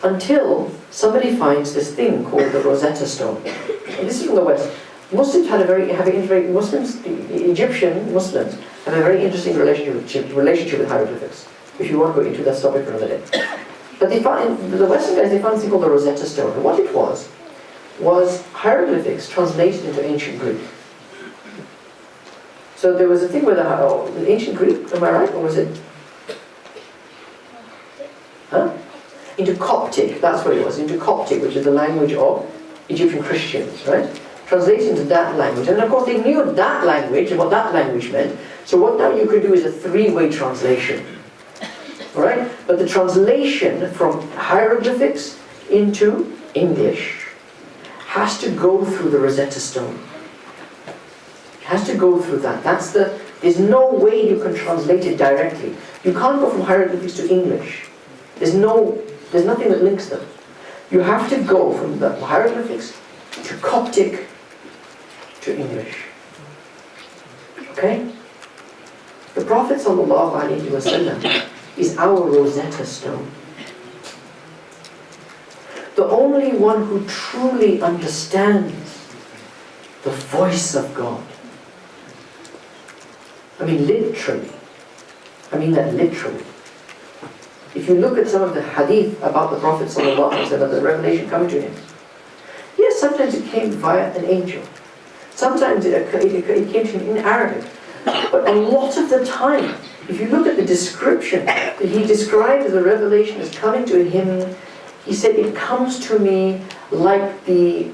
Until somebody finds this thing called the Rosetta Stone. And this is from the West. Muslims have a very Muslims, the Egyptian Muslims have a very interesting relationship with hieroglyphics. If you want to go into that topic for another day. But they found, the Western guys, they found something called the Rosetta Stone. And what it was hieroglyphics translated into ancient Greek. So there was a thing with the ancient Greek, am I right? Or was it? Huh? Into Coptic, that's what it was. Into Coptic, which is the language of Egyptian Christians, right? Translated into that language. And of course they knew that language and what that language meant. So what now you could do is a three-way translation. Alright? But the translation from hieroglyphics into English has to go through the Rosetta Stone. It has to go through that. There's no way you can translate it directly. You can't go from hieroglyphics to English. There's nothing that links them. You have to go from the hieroglyphics to Coptic to English. Okay? The Prophet ﷺ is our Rosetta Stone. The only one who truly understands the voice of God. I mean literally. I mean that literally. If you look at some of the hadith about the Prophet ﷺ, the revelation coming to him, yes, sometimes it came via an angel. Sometimes it came to him in Arabic. But a lot of the time, if you look at the description that he described the revelation as coming to him, he said, it comes to me like the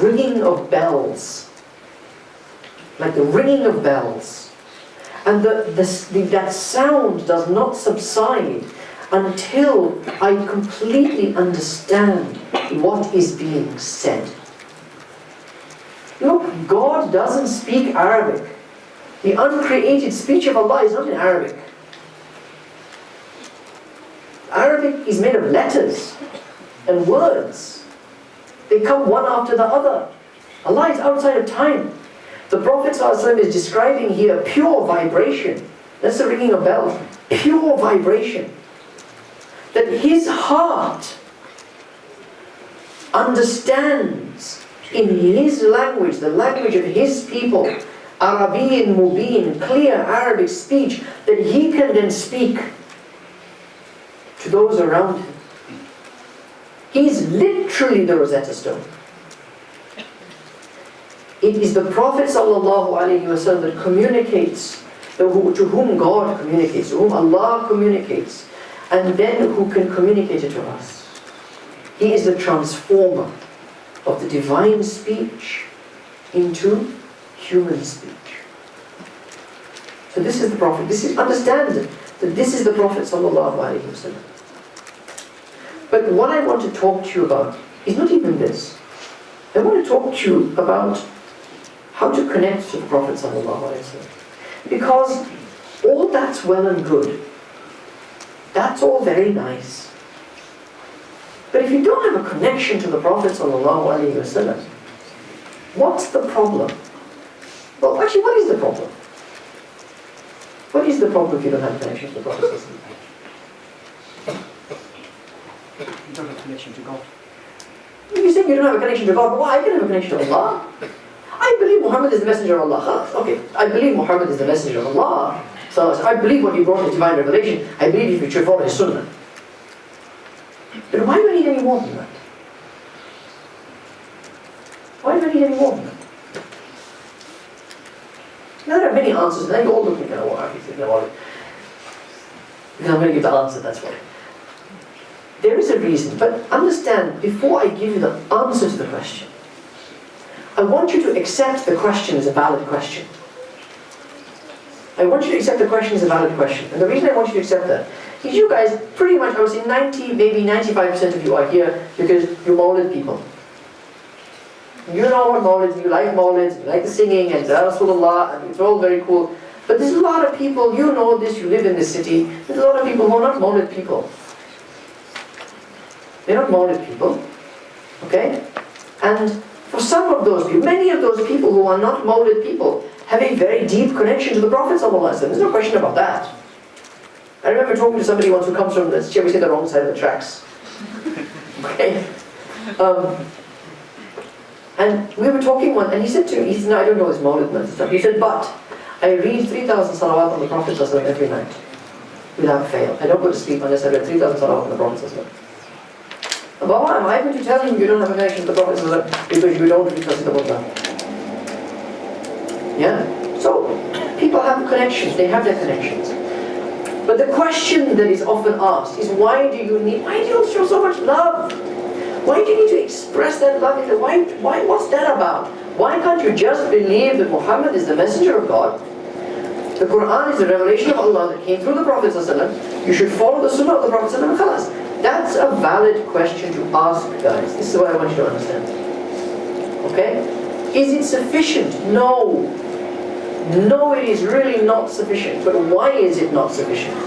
ringing of bells. Like the ringing of bells. And that sound does not subside until I completely understand what is being said. Look, God doesn't speak Arabic. The uncreated speech of Allah is not in Arabic. Arabic is made of letters and words. They come one after the other. Allah is outside of time. The Prophet ﷺ is describing here pure vibration. That's the ringing of bells. Pure vibration. That his heart understands in his language, the language of his people, Arabian Mubin, clear Arabic speech, that he can then speak to those around him. He's literally the Rosetta Stone. It is the Prophet ﷺ that communicates to whom God communicates, to whom Allah communicates, and then who can communicate it to us. He is the transformer of the divine speech into human speech. So this is the Prophet. Understand that this is the Prophet sallallahu alaihi wasallam. But what I want to talk to you about is not even this. I want to talk to you about how to connect to the Prophet sallallahu alaihi wasallam. Because all that's well and good. That's all very nice. But if you don't have a connection to the Prophet sallallahu alaihi wasallam, what's the problem? Well, actually, what is the problem? What is the problem if you don't have a connection to the Prophet sallallahu alaihi wasallam? You don't have a connection to God. You say you don't have a connection to God, but why? I can have a connection to Allah. I believe Muhammad is the messenger of Allah. Okay, I believe Muhammad is the messenger of Allah. So I believe what he brought is divine revelation. I believe you should follow his sunnah. But why do I need any more than that? Why do I need any more than that? Now there are many answers, and then you all look at me, what are you thinking about it? Because I'm going to give the answer, that's why. There is a reason, but understand, before I give you the answer to the question, I want you to accept the question as a valid question. I want you to accept the question as a valid question. And the reason I want you to accept that is you guys, pretty much, I would say 90, maybe 95% of you are here because you're Mawlid people. You know what Mawlid is, you like Mawlid, you like the singing, and Rasulullah, and it's all very cool. But there's a lot of people, you know this, you live in this city, there's a lot of people who are not Mawlid people. They're not Mawlid people. Okay? And for some of those people, many of those people who are not Mawlid people, have a very deep connection to the Prophet ﷺ. There's no question about that. I remember talking to somebody once who comes from, shall we say, the wrong side of the tracks. Okay? And we were talking one, and he said to me, he said, no, I don't know this Mawlid and stuff. He said, but I read 3,000 salawat on the Prophet ﷺ every night, without fail. I don't go to sleep unless I read 3,000 salawat on the Prophet ﷺ. Baba, am I going to tell him you don't have a connection to the Prophet ﷺ because you don't because of the Yeah? So, people have connections, they have their connections. But the question that is often asked is why do you show so much love? Why do you need to express that love? Why, what's that about? Why can't you just believe that Muhammad is the messenger of God? The Quran is the revelation of Allah that came through the Prophet ﷺ. You should follow the sunnah of the Prophet ﷺ. Khalas. That's a valid question to ask, guys. This is what I want you to understand. Okay? Is it sufficient? No. No, it is really not sufficient. But why is it not sufficient?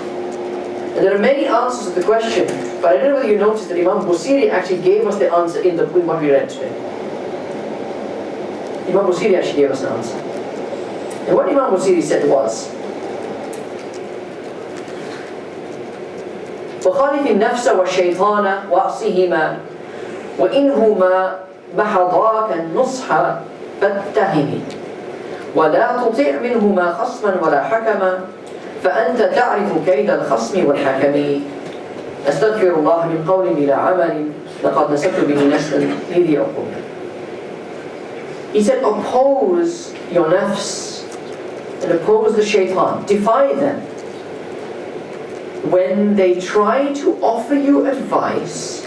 And there are many answers to the question, but I don't know whether you noticed that Imam Busiri actually gave us the answer in what we read today. Imam Busiri actually gave us an answer. And what Imam Busiri said was, وَخَالِفِ النَّفْسَ وَالشَّيْطَانَ وَأَعْصِهِمَا وَإِنْهُمَا مَحَضَاكَ النُّصْحَ فَاتَّهِمِ وَلَا تُطِعْ مِنْهُمَا خَصْمًا وَلَا حَكَمًا فأنت تعرف كيد الخصم والحكم أستغفر الله من قول بلا عمل لقد نسبت به نسلا لذي عقوب. He said, oppose your nafs and oppose the shaitan, defy them when they try to offer you advice.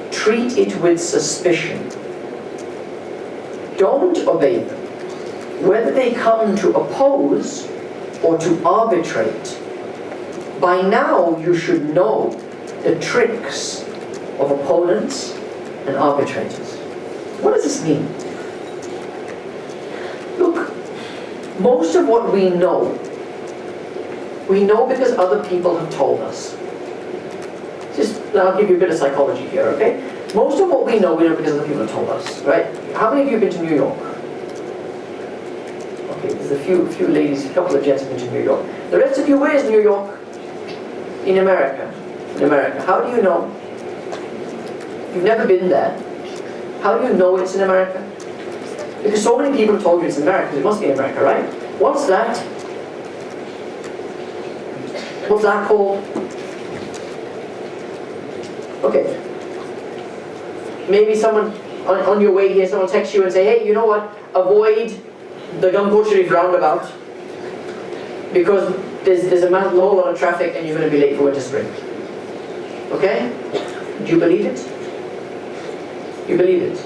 Treat it with suspicion. Don't obey them, whether they come to oppose or to arbitrate. By now you should know the tricks of opponents and arbitrators. What does this mean? Look, most of what we know because other people have told us. I'll give you a bit of psychology here, okay? Most of what we know because other people have told us, right? How many of you have been to New York? Okay, there's a few ladies, a couple of gents have been to New York. The rest of you, where is New York? In America. In America. How do you know? You've never been there. How do you know it's in America? Because so many people have told you it's in America. It must be in America, right? What's that? What's that called? Okay. Maybe someone, on your way here, someone texts you and say, hey, you know what? Avoid the Gangpur Sharif roundabout. because there's a whole lot of traffic and you're going to be late for WinterSpring. Okay? Do you believe it? You believe it?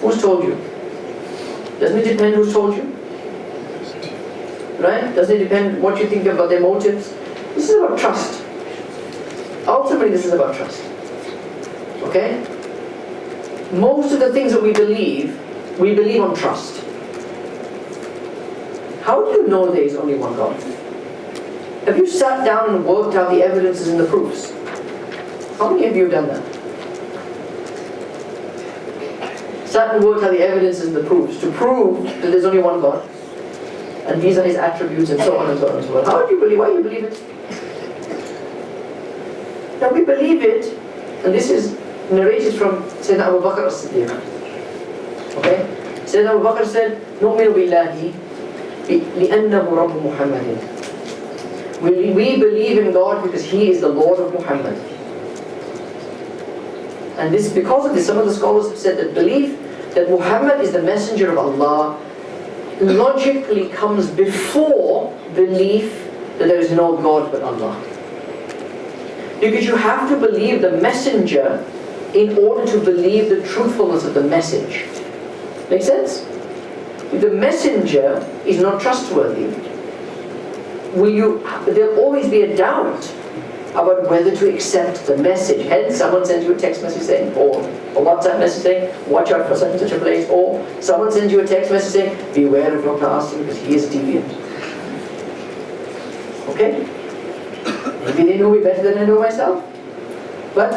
Who's told you? Doesn't it depend who's told you? Right? Doesn't it depend what you think about their motives? This is about trust. Ultimately, this is about trust. Okay? Most of the things that we believe on trust. How do you know there is only one God? Have you sat down and worked out the evidences and the proofs? How many of you have done that? Sat and worked out the evidences and the proofs to prove that there's only one God. And these are His attributes and so on and so on and so on. How do you believe? Why do you believe it? Now we believe it, and this is narrated from Sayyidina Abu Bakr as-Siddiq. Okay? Sayyidina Abu Bakr said, نُؤْمِنُ بِاللَّهِ لِأَنَّهُ رَبُّ مُحَمَّدٍ. We believe in God because He is the Lord of Muhammad. And this, because of this, some of the scholars have said that belief that Muhammad is the messenger of Allah logically comes before belief that there is no God but Allah. Because you have to believe the messenger in order to believe the truthfulness of the message. Make sense? If the messenger is not trustworthy, there'll always be a doubt about whether to accept the message. Hence, someone sends you a text message saying, or a WhatsApp message saying, watch out for such and such a place, or someone sends you a text message saying, beware of your pastor because he is deviant. Okay? Maybe they know me better than I know myself. But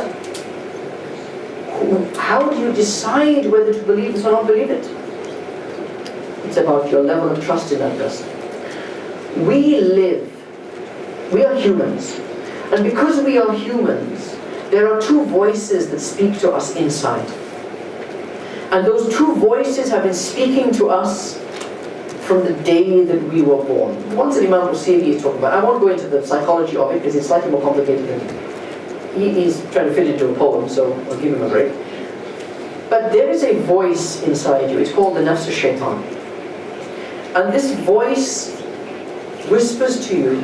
how do you decide whether to believe this or not believe it? It's about your level of trust in that person. We are humans. And because we are humans, there are two voices that speak to us inside. And those two voices have been speaking to us from the day that we were born. Once Imam Busiri is talking about, I won't go into the psychology of it because it's slightly more complicated than he's trying to fit into a poem, so I'll give him a break. But there is a voice inside you. It's called the Nafs al-Shaytan. And this voice whispers to you,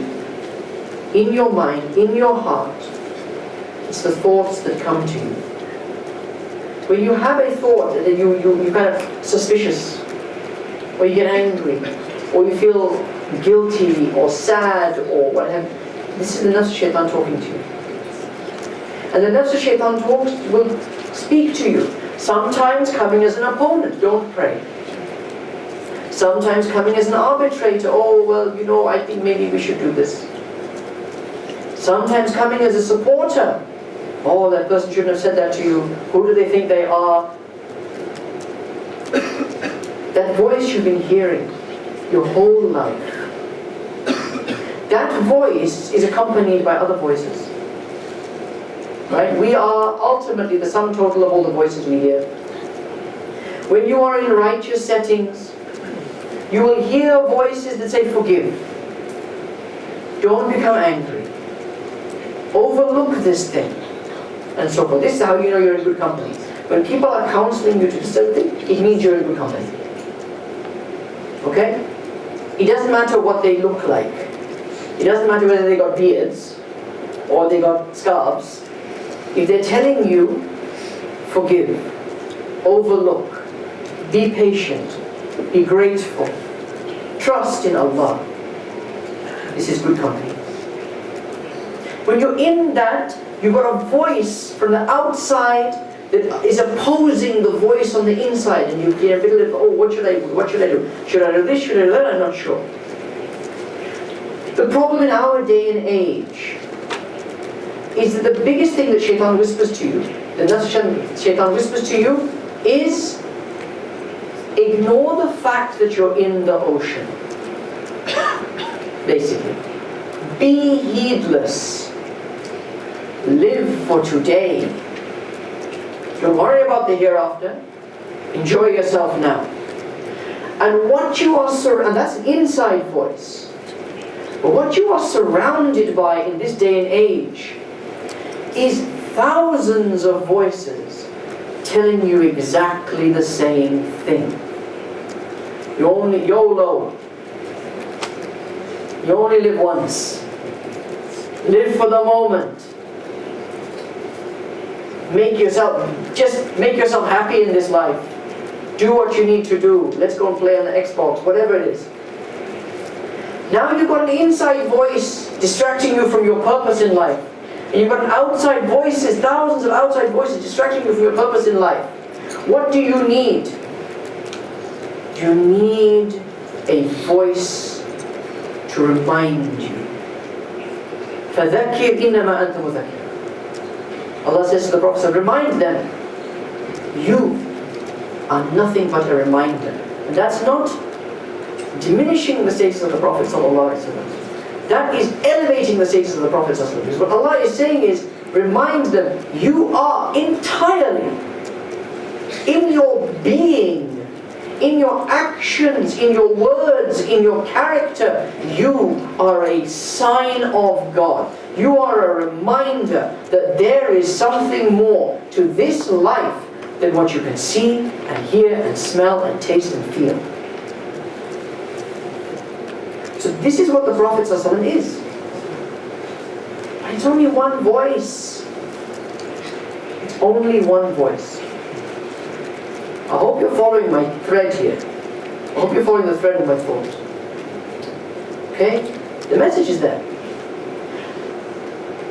in your mind, in your heart. It's the thoughts that come to you. When you have a thought that you're kind of suspicious, or you get angry, or you feel guilty or sad or whatever, this is the Nafs al-Shaytan talking to you. And the Nafs al-Shaytan will speak to you, sometimes coming as an opponent, don't pray. Sometimes coming as an arbitrator, oh well, I think maybe we should do this. Sometimes coming as a supporter, oh that person shouldn't have said that to you, who do they think they are? That voice you've been hearing your whole life, that voice is accompanied by other voices. Right? We are ultimately the sum total of all the voices we hear. When you are in righteous settings, you will hear voices that say forgive. Don't become angry. Overlook this thing. And so forth. This is how you know you're in good company. When people are counseling you to do something, it means you're in good company. Okay? It doesn't matter what they look like. It doesn't matter whether they got beards or they got scarves. If they're telling you, forgive, overlook, be patient, be grateful, trust in Allah, this is good company. When you're in that, you've got a voice from the outside that is opposing the voice on the inside, and you get a bit of, oh, what should I do? What should I do? Should I do this? Should I do that? I'm not sure. The problem in our day and age is that the biggest thing that Shaitan whispers to you, Shaitan whispers to you, is ignore the fact that you're in the ocean. Basically. Be heedless. Live for today. Don't worry about the hereafter. Enjoy yourself now. And what you are and that's an inside voice. But what you are surrounded by in this day and age is thousands of voices telling you exactly the same thing. You're only YOLO. You only live once. Live for the moment. Just make yourself happy in this life. Do what you need to do. Let's go and play on the Xbox, whatever it is. Now you've got an inside voice distracting you from your purpose in life. And you've got outside voices, thousands of outside voices distracting you from your purpose in life. What do you need? You need a voice to remind you. فَذَكِّرْ إِنَّمَا أَنْتَ مُذَكِّرٌ. Allah says to the Prophet, remind them, you are nothing but a reminder. And that's not diminishing the status of the Prophet ﷺ. That is elevating the status of the Prophet ﷺ. Because what Allah is saying is, remind them, you are entirely, in your being, in your actions, in your words, in your character, you are a sign of God. You are a reminder that there is something more to this life than what you can see and hear and smell and taste and feel. So this is what the Prophet ﷺ is. It's only one voice. It's only one voice. I hope you're following my thread here. I hope you're following the thread of my thought. Okay? The message is there.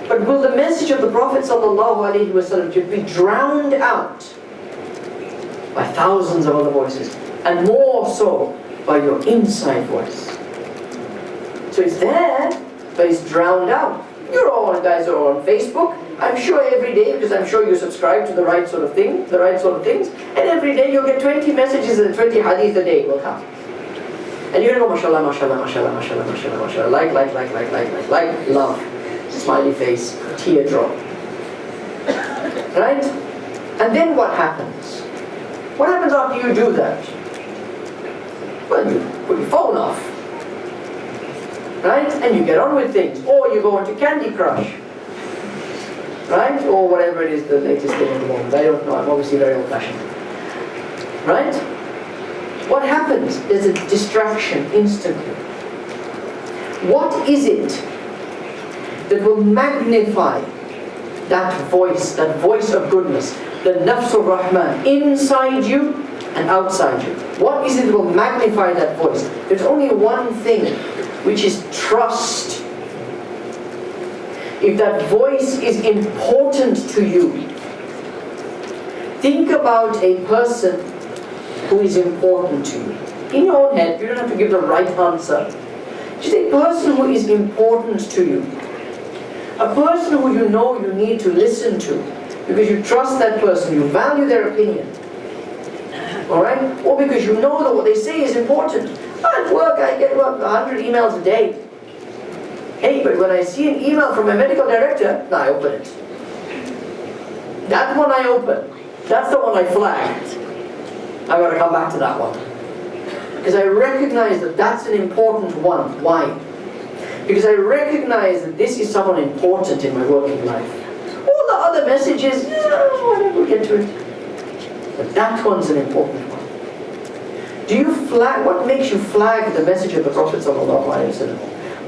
But will the message of the Prophet ﷺ be drowned out by thousands of other voices, and more so by your inside voice? So it's there, but it's drowned out. You're all guys are all on Facebook. I'm sure every day, because I'm sure you subscribe to the right sort of things, and every day you'll get 20 messages and 20 hadith a day will come. And you're going to go, mashallah, mashallah, mashallah, mashallah, mashallah, mashallah, like, love, smiley face, teardrop. Right? And then what happens? What happens after you do that? Well, you put your phone off. Right? And you get on with things. Or you go into Candy Crush. Right? Or whatever it is, the latest thing at the moment. I don't know, I'm obviously very old-fashioned. Right? What happens? There's a distraction instantly. What is it that will magnify that voice of goodness, the nafs al-Rahman, inside you and outside you? What is it that will magnify that voice? There's only one thing, which is trust. If that voice is important to you, think about a person who is important to you. In your own head, you don't have to give the right answer. Just a person who is important to you. A person who you know you need to listen to, because you trust that person, you value their opinion. Alright? Or because you know that what they say is important. At work, I get 100 emails a day. Hey, but when I see an email from my medical director, I open it. That one I open. That's the one I flagged. I've got to come back to that one. Because I recognize that that's an important one. Why? Because I recognize that this is someone important in my working life. All the other messages, whatever, we'll get to it. But that one's an important one. Do you flag? What makes you flag the message of the Prophet ﷺ?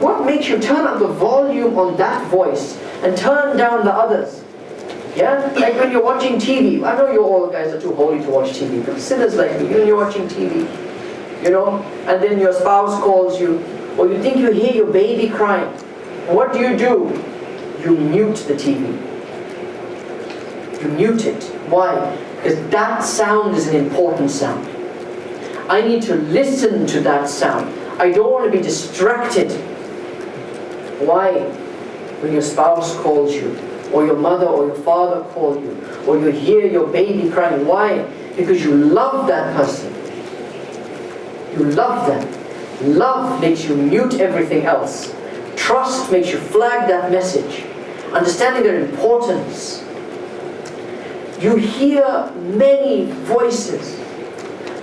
What makes you turn up the volume on that voice and turn down the others? Yeah? Like when you're watching TV. I know you all guys are too holy to watch TV, but sinners like me, when you're watching TV, you know, and then your spouse calls you, or you think you hear your baby crying. What do? You mute the TV. You mute it. Why? Because that sound is an important sound. I need to listen to that sound. I don't want to be distracted. Why? When your spouse calls you, or your mother or your father call you, or you hear your baby crying. Why? Because you love that person. You love them. Love makes you mute everything else. Trust makes you flag that message. Understanding their importance. You hear many voices.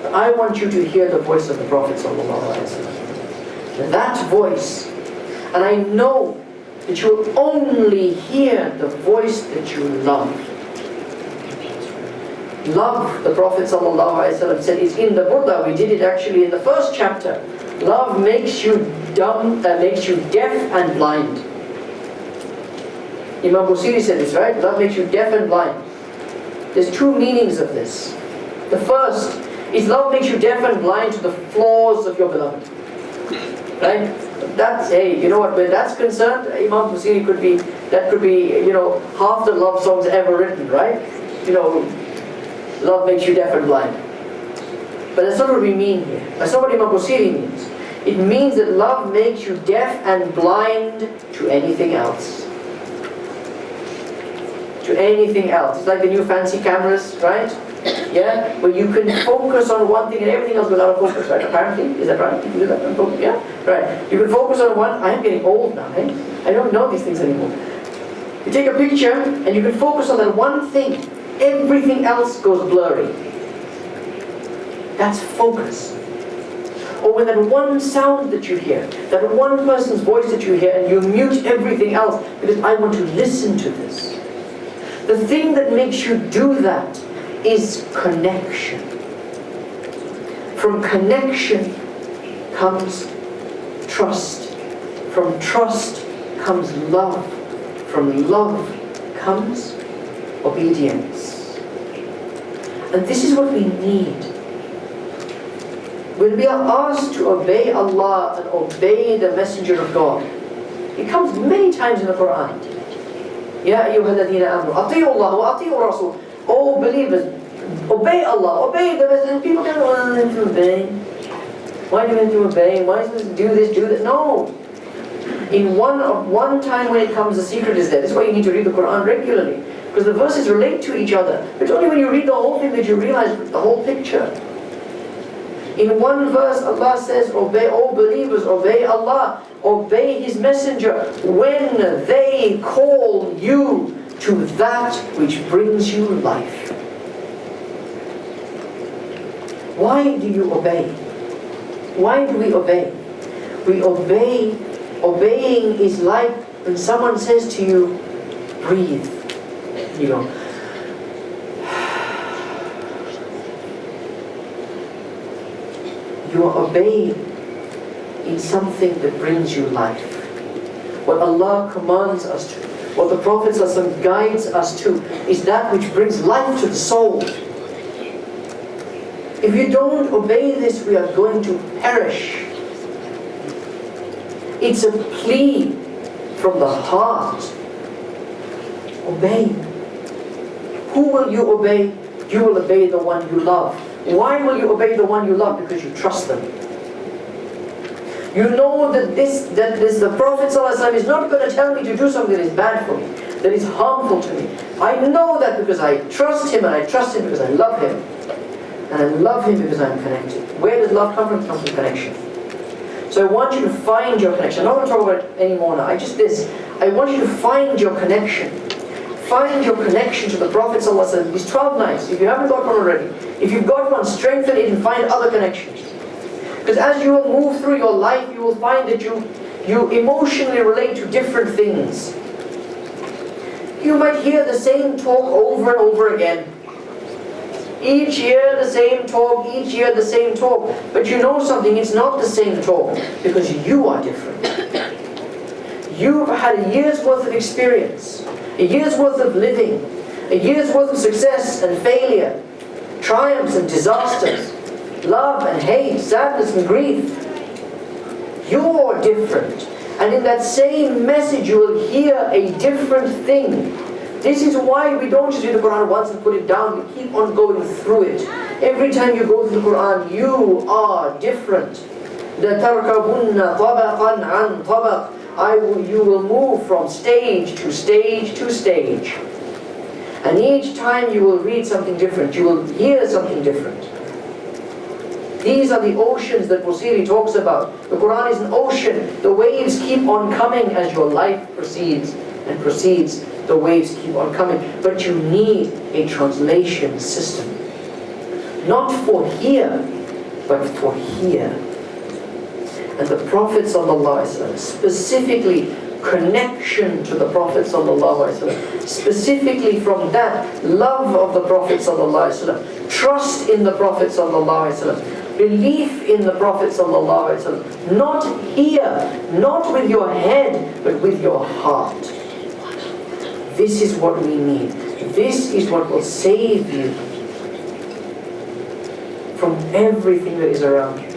But I want you to hear the voice of the Prophet ﷺ. That voice. And I know that you will only hear the voice that you love. Love, the Prophet ﷺ said, is in the Burda. We did it actually in the first chapter. Love makes you dumb, that makes you deaf and blind. Imam Busiri said this, right? Love makes you deaf and blind. There's two meanings of this. The first is love makes you deaf and blind to the flaws of your beloved. Right? That's, hey, you know what, where that's concerned, Imam Busiri could be, half the love songs ever written, right? Love makes you deaf and blind. But that's not what we mean here. That's not what Imam Busiri means. It means that love makes you deaf and blind to anything else. To anything else. It's like the new fancy cameras, right? Yeah? Where you can focus on one thing and everything else goes out of focus, right? Apparently, is that right? You can do that on focus? Yeah? Right. You can focus on one. I am getting old now, eh? I don't know these things anymore. You take a picture and you can focus on that one thing. Everything else goes blurry. That's focus. Or when that one sound that you hear, that one person's voice that you hear, and you mute everything else because I want to listen to this. The thing that makes you do that is connection. From connection comes trust. From trust comes love. From love comes obedience. And this is what we need. When we are asked to obey Allah and obey the Messenger of God, it comes many times in the Quran. Ya ayyuhalladhina amanu, ati'u Allah wa ati'u Rasul. Oh believers, obey Allah, obey the Messenger. People don't want to obey. Why do you want to obey? Why is this, do this, do that? No. In one time when it comes, the secret is there. This is why you need to read the Quran regularly. Because the verses relate to each other. It's only when you read the whole thing that you realize the whole picture. In one verse, Allah says, obey, all believers, obey Allah, obey His Messenger when they call you to that which brings you life. Why do you obey? Why do we obey? We obey. Obeying is like when someone says to you, breathe. You go, you are obeying in something that brings you life. What Allah commands us to, what the Prophet ﷺ guides us to, is that which brings life to the soul. If you don't obey this, we are going to perish. It's a plea from the heart. Obey. Who will you obey? You will obey the one you love. Why will you obey the one you love? Because you trust them. You know that the Prophet ﷺ is not going to tell me to do something that is bad for me, that is harmful to me. I know that because I trust him, and I trust him because I love him. And I love him because I'm connected. Where does love come from? It comes from connection. So I want you to find your connection. I'm not going to talk about it anymore now. I want you to find your connection. Find your connection to the Prophet ﷺ. These 12 nights, if you haven't got one already, if you've got one, strengthen it and find other connections. Because as you will move through your life, you will find that you emotionally relate to different things. You might hear the same talk over and over again. Each year the same talk, each year the same talk. But you know something, it's not the same talk, because you are different. You've had a year's worth of experience, a year's worth of living, a year's worth of success and failure, triumphs and disasters, love and hate, sadness and grief. You're different. And in that same message you will hear a different thing. This is why we don't just read the Quran once and put it down. We keep on going through it. Every time you go through the Quran, you are different. لَتَرْكَبُنَّ طَبَقًا عَنْ طَبَقٍ. You will move from stage to stage to stage. And each time you will read something different. You will hear something different. These are the oceans that Busiri talks about. The Quran is an ocean. The waves keep on coming as your life proceeds and proceeds. The waves keep on coming. But you need a translation system. Not for here, but for here. And the Prophet ﷺ, specifically connection to the Prophet ﷺ, specifically from that love of the Prophet ﷺ, trust in the Prophet ﷺ, belief in the Prophet ﷺ. Not here, not with your head, but with your heart. This is what we need. This is what will save you from everything that is around you.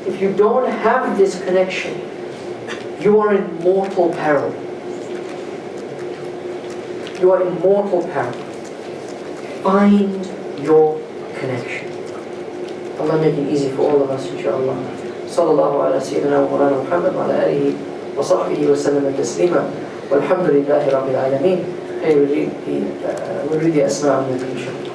If you don't have this connection, you are in mortal peril. You are in mortal peril. Find your connection. Allah make it easy for all of us, inshaAllah. Sallallahu ala Sayyidina wa Mawlana Muhammad wa ala alihi wa sahbihi wa sallam taslima. Walhamdulillahi Rabbil Alameen. Hey, we'll read the Asma al-Nabi, inshaAllah.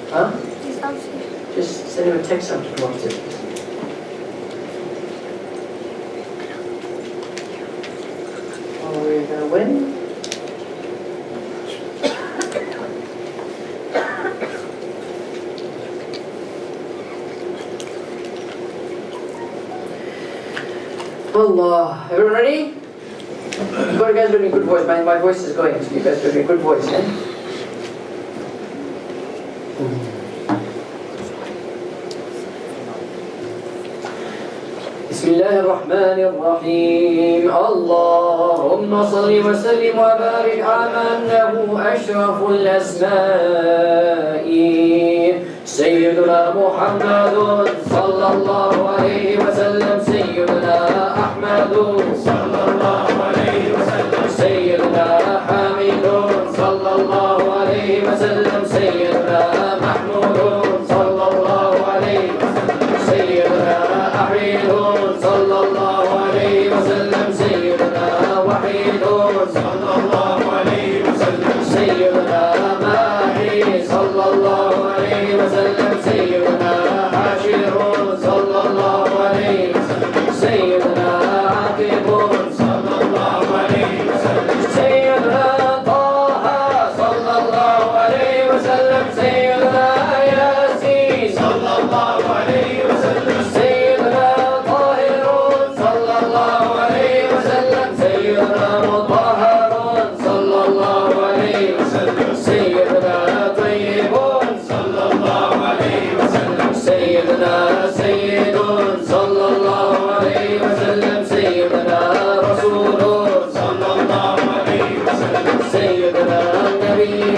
Huh? Just send him a text after the watch it. Oh, we're gonna win? Allah. Everyone ready? You guys are doing a good voice. My voice is going, so you guys are doing a good voice, eh? بسم الله الرحمن الرحيم اللهم صل وسلم وبارك على أنه أشرف الأسماء سيدنا محمد صلى الله عليه وسلم سيدنا أحمد صلى الله عليه وسلم سيدنا حميد صلى الله عليه وسلم سيدنا محمود صلى الله عليه وسلم سيدنا أحيد صلى الله عليه وسلم سيدنا وحيد صلى الله عليه وسلم سيدنا ماحي صلى الله عليه وسلم سيدنا حاشر صلى الله عليه وسلم سيدنا عاقب صلى الله عليه وسلم سيدنا طه صلى الله عليه وسلم سيدنا ياسين صلى الله عليه وسلم سيدنا طاهر صلى الله عليه وسلم سيدنا مطهر صلى الله عليه وسلم سيدنا طيب صلى الله عليه وسلم سيدنا سيد صلى الله عليه وسلم سيدنا رسول صلى الله عليه وسلم سيدنا نبي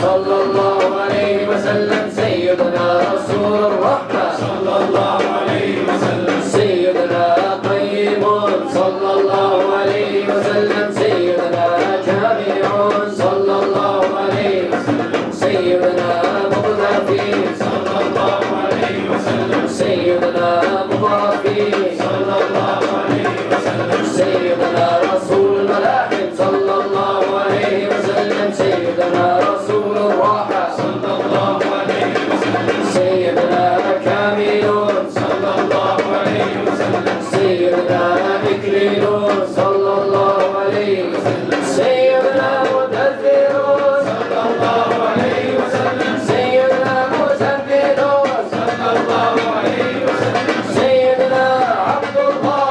صلى الله عليه وسلم سيدنا رسول الرحمة صلى الله عليه وسلم سيدنا طيب صلى الله عليه وسلم سيدنا جامع صلى الله عليه وسلم سيدنا مقتفي صلى الله عليه وسلم سيدنا مضافي صلى الله عليه وسلم سيدنا رسول الملاحم صلى الله عليه وسلم سيدنا رسول الراحة صلى الله عليه وسلم سيدنا كامل صلى الله عليه وسلم سيدنا إكليل صلى الله عليه وسلم سيدنا مدثر صلى الله عليه وسلم سيدنا مسدد صلى الله عليه وسلم سيدنا عبد الله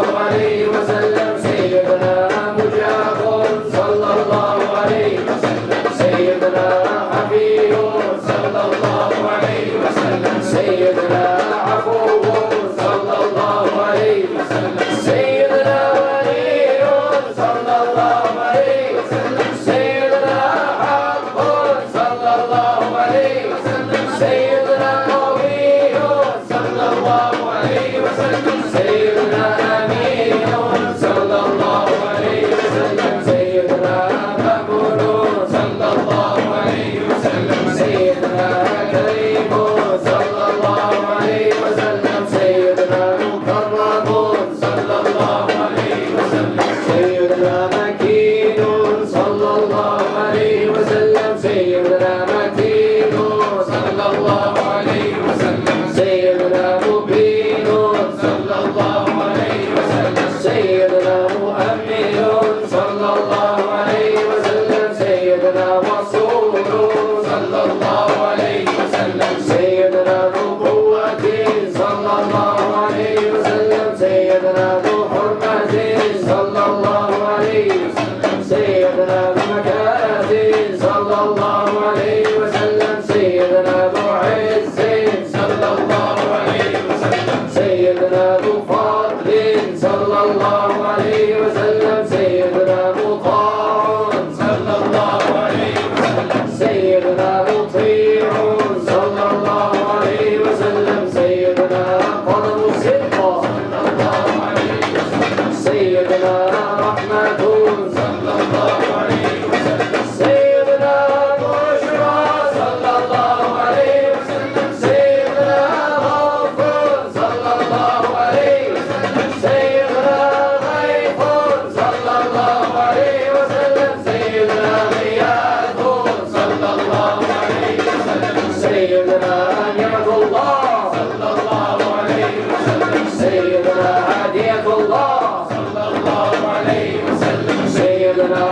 الله عليه وسلم سيدنا مجاب صلى الله عليه وسلم سيدنا حبيب صلى الله عليه وسلم سيدنا عفو صلى الله عليه وسلم سيدنا ولي صلى الله عليه وسلم سيدنا حق صلى الله عليه وسلم سيدنا قوي صلى الله عليه وسلم سيدنا أمين صلى الله عليه وسلم سيدنا مأمون صلى الله عليه وسلم سيدنا كريم صلى الله عليه وسلم سيدنا مكرم صلى الله عليه وسلم سيدنا مكين صلى الله عليه وسلم سيدنا متين صلى الله عليه وسلم سيدنا مبين صلى الله عليه وسلم سيدنا مؤمن صلى الله عليه وسلم سيدنا رسول صلى الله عليه وسلم سيدنا ذو قوة صلى الله عليه وسلم سيدنا ذو حرمة صلى الله عليه وسلم سيدنا ذو مكانة صلى الله عليه وسلم سيدنا ذو عز صلى الله عليه وسلم سيدنا ذو فضل صلى الله عليه وسلم سيدنا مطاع صلى الله عليه وسلم سيدنا مطيع صلى الله عليه وسلم سيدنا قلم صدق صلى الله عليه وسلم سيدنا رحمة صلى الله عليه وسلم سيدنا بشرى صلى الله عليه وسلم سيدنا غفور صلى الله عليه وسلم سيدنا غيث صلى الله عليه وسلم سيدنا غياث صلى الله عليه وسلم سيدنا نعمة الله صلى الله عليه وسلم سيدنا هدية الله صلى الله عليه وسلم سيدنا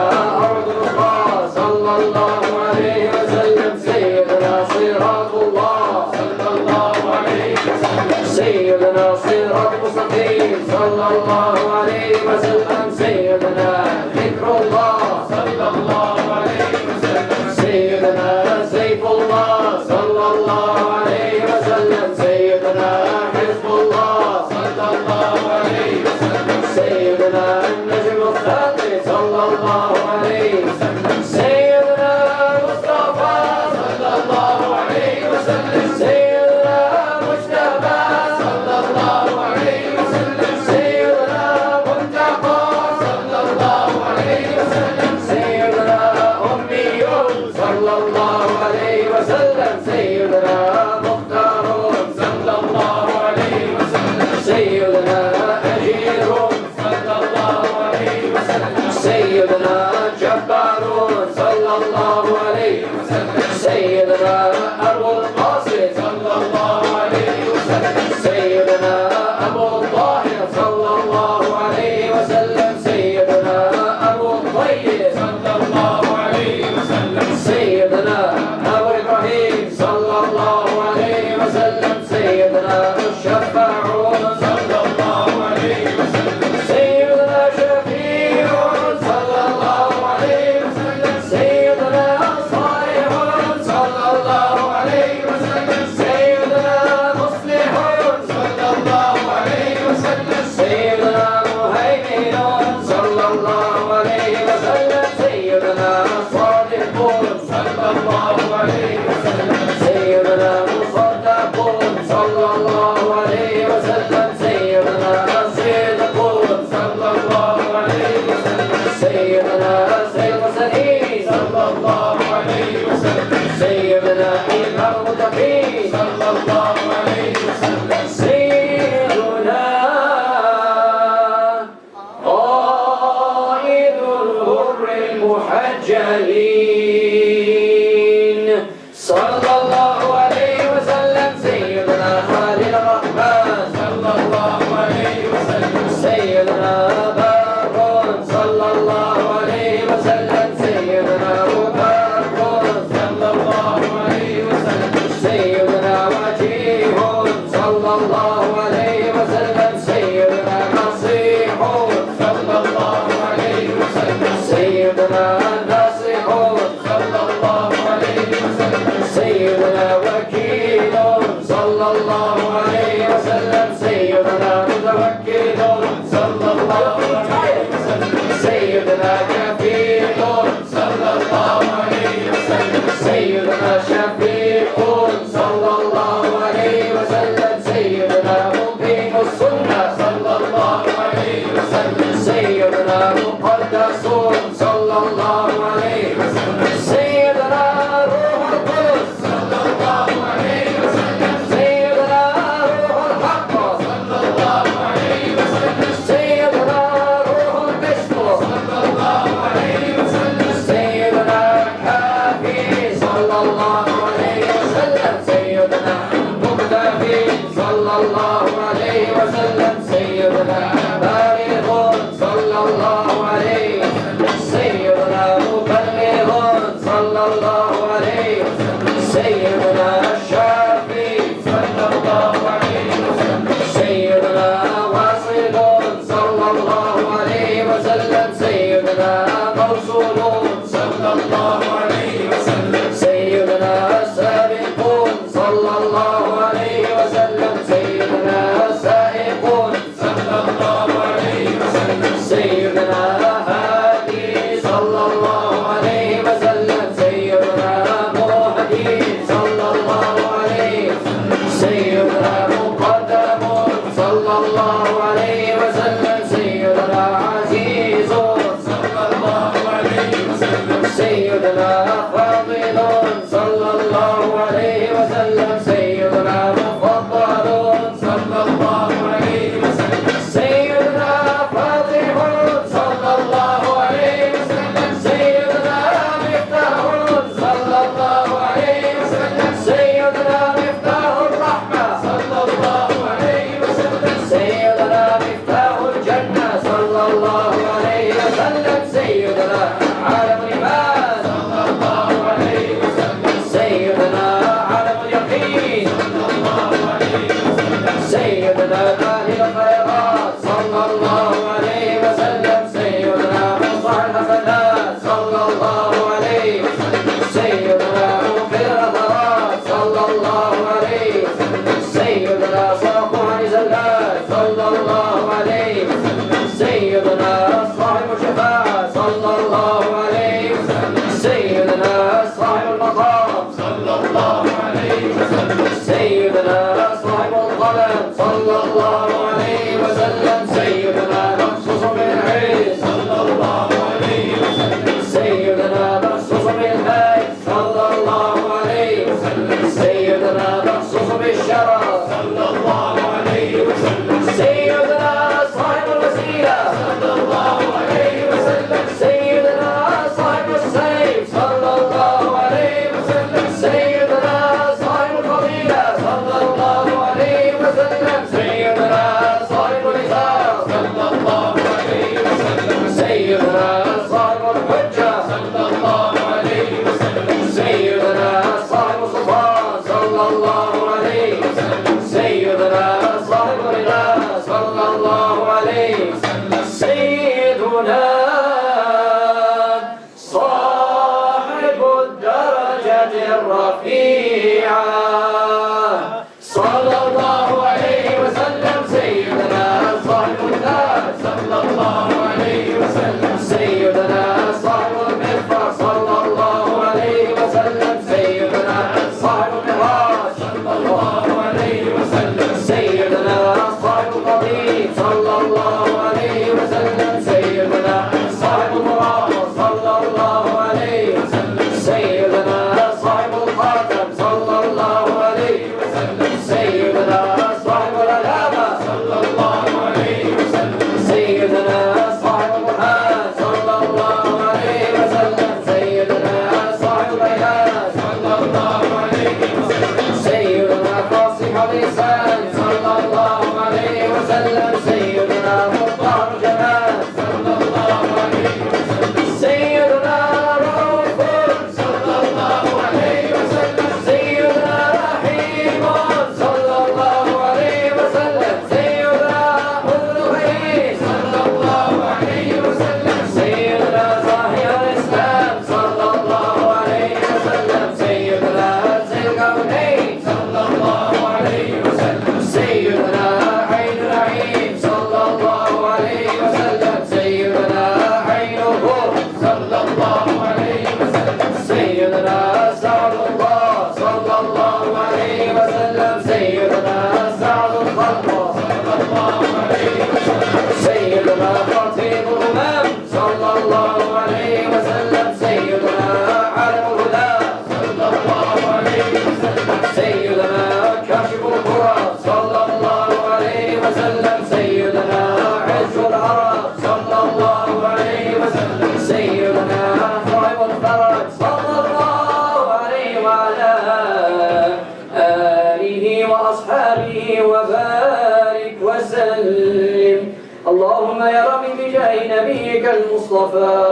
أرض الله صلى الله عليه وسلم سيدنا صراط الله صلى الله عليه وسلم سيدنا صراط مستقيم صلى الله عليه وسلم سيدنا ذكر الله صلى الله عليه وسلم سيدنا سيف الله صلى الله عليه وسلم سيدنا حزب الله صلى الله عليه وسلم سيدنا النجم الثاقب صلى الله عليه وسلم سيدنا مصطفى صلى الله عليه وسلم سيدنا مجتبى صلى الله عليه وسلم سيدنا منتقى صلى الله عليه وسلم سيدنا أمي صلى الله عليه وسلم سيدنا مختار صلى الله عليه وسلم سيدنا أجير صلى الله عليه وسلم سيدنا جبار صلى الله عليه وسلم سيدنا أبو القاسم صلى الله عليه وسلم سيدنا أبو الطاهر صلى الله عليه وسلم سيدنا أبو الطيب صلى الله عليه وسلم سيدنا أبو إبراهيم صلى الله عليه وسلم سيدنا الشفاع صلى الله عليه وسلم سيدنا شفيع صلى الله عليه وسلم سيدنا صالح صلى الله عليه وسلم سيدنا مصلح صلى الله عليه وسلم سيدنا مهيمن صلى الله عليه وسلم سيدنا صادق صلى الله عليه وسلم سيدنا مصدق صلى الله عليه وسلم سيدنا صدق صلى الله عليه وسلم سيدنا سيد المرسلين صلى الله عليه وسلم سيدنا إمام المتقين صلى الله عليه وسلم سيدنا قائد الغر المحجلين صلى الله عليه وسلم سيدنا خالد الرحمن صلى الله عليه وسلم سيدنا بار صلى الله عليه وسلم سيدنا مبارك صلى الله عليه وسلم سيدنا وجيه صلى الله عليه وسلم سيدنا نصير سيدنا مقدس صلى الله عليه وسلم سيدنا روح القدس صلى الله عليه وسلم سيدنا روح الحق صلى الله عليه وسلم سيدنا روح القسط صلى الله عليه وسلم سيدنا كافي صلى الله عليه وسلم سيدنا مقتفي صلى الله عليه وسلم سيدنا بالغ صلى الله عليه وسلم سيدنا مبلغ صلى الله عليه وسلم سيدنا الشافي صلى الله عليه وسلم سيدنا واصل صلى الله عليه وسلم سيدنا موصول صلى الله عليه وسلم سيدنا سابق صلى الله عليه وسلم سيدنا سائق صلى الله عليه وسلم سيدنا هادي صلى الله عليه وسلم سيدنا مهدي صلى الله عليه وسلم سيدنا مقدم صلى الله عليه وسلم سيدنا عزيز صلى الله عليه وسلم سيدنا فاضل صلى الله عليه وسلم سيدنا مفضل صلى الله عليه وسلم سيدنا فاطم صلى الله عليه وسلم سيدنا مفتاح صلى الله عليه وسلم سيدنا مفتاح الرحمة صلى الله عليه وسلم سيدنا مفتاح الجنة صلى الله عليه وسلم سيدنا عالم الإيمان صلى الله عليه وسلم سيدنا عالم اليقين صلى الله عليه وسلم سيدنا أهل الخيرات صلى الله عليه وسلم سيدنا مصطفى الحسنات صلى الله عليه وسلم سيدنا مغفر الأثرات صلى الله عليه وسلم سيدنا صافح عن زلات صلى الله عليه وسلم سيدنا عالم الهمام صلى الله عليه وسلم سيدنا عالم الهدى صلى الله عليه وسلم سيدنا كاشف الكرى صلى الله عليه وسلم سيدنا عز العرب صلى الله عليه وسلم سيدنا صاحب الفرج صلى الله عليه وعلى آله وأصحابه وبارك وسلم. اللهم يا رب بجاه نبيك المصطفى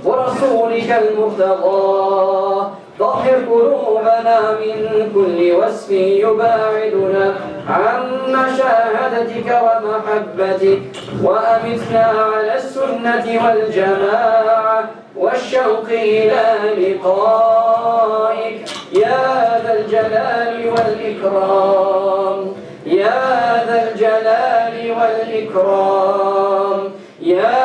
ورسولك المرتضى طهر قلوبنا من كل وصف يباعدنا عن مشاهدتك ومحبتك وأمتنا على السنة والجماعة والشوق إلى لقائك يا ذا الجلال والإكرام يا ذا الجلال والإكرام يا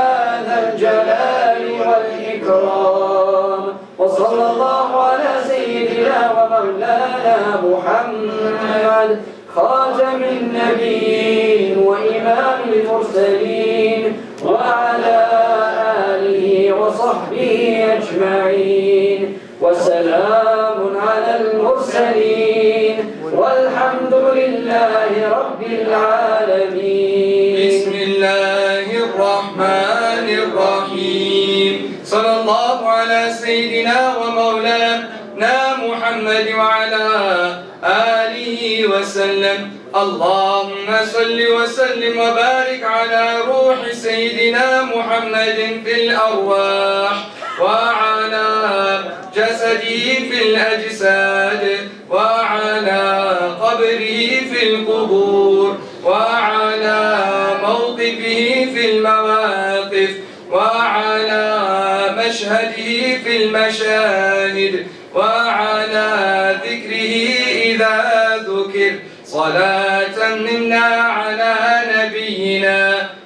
ذا الجلال والإكرام. وصلى الله على سيدنا ومولانا محمد خاتم النبيين وإمام المرسلين وعلى آله وصحبه أجمعين وسلام على المرسلين والحمد لله رب العالمين. بسم الله الرحمن الرحيم. صلى الله على سيدنا ومولانا محمد وعلى آله وسلم. اللهم صل وسلم وبارك على روح سيدنا محمد في الأرواح وعلى جسده في الأجساد وعلى قبره في القبور وعلى موقفه في المواقف وعلى مشهده في المشاهد وعلى ذكره إذا ذكر صلاة منا على نبينا.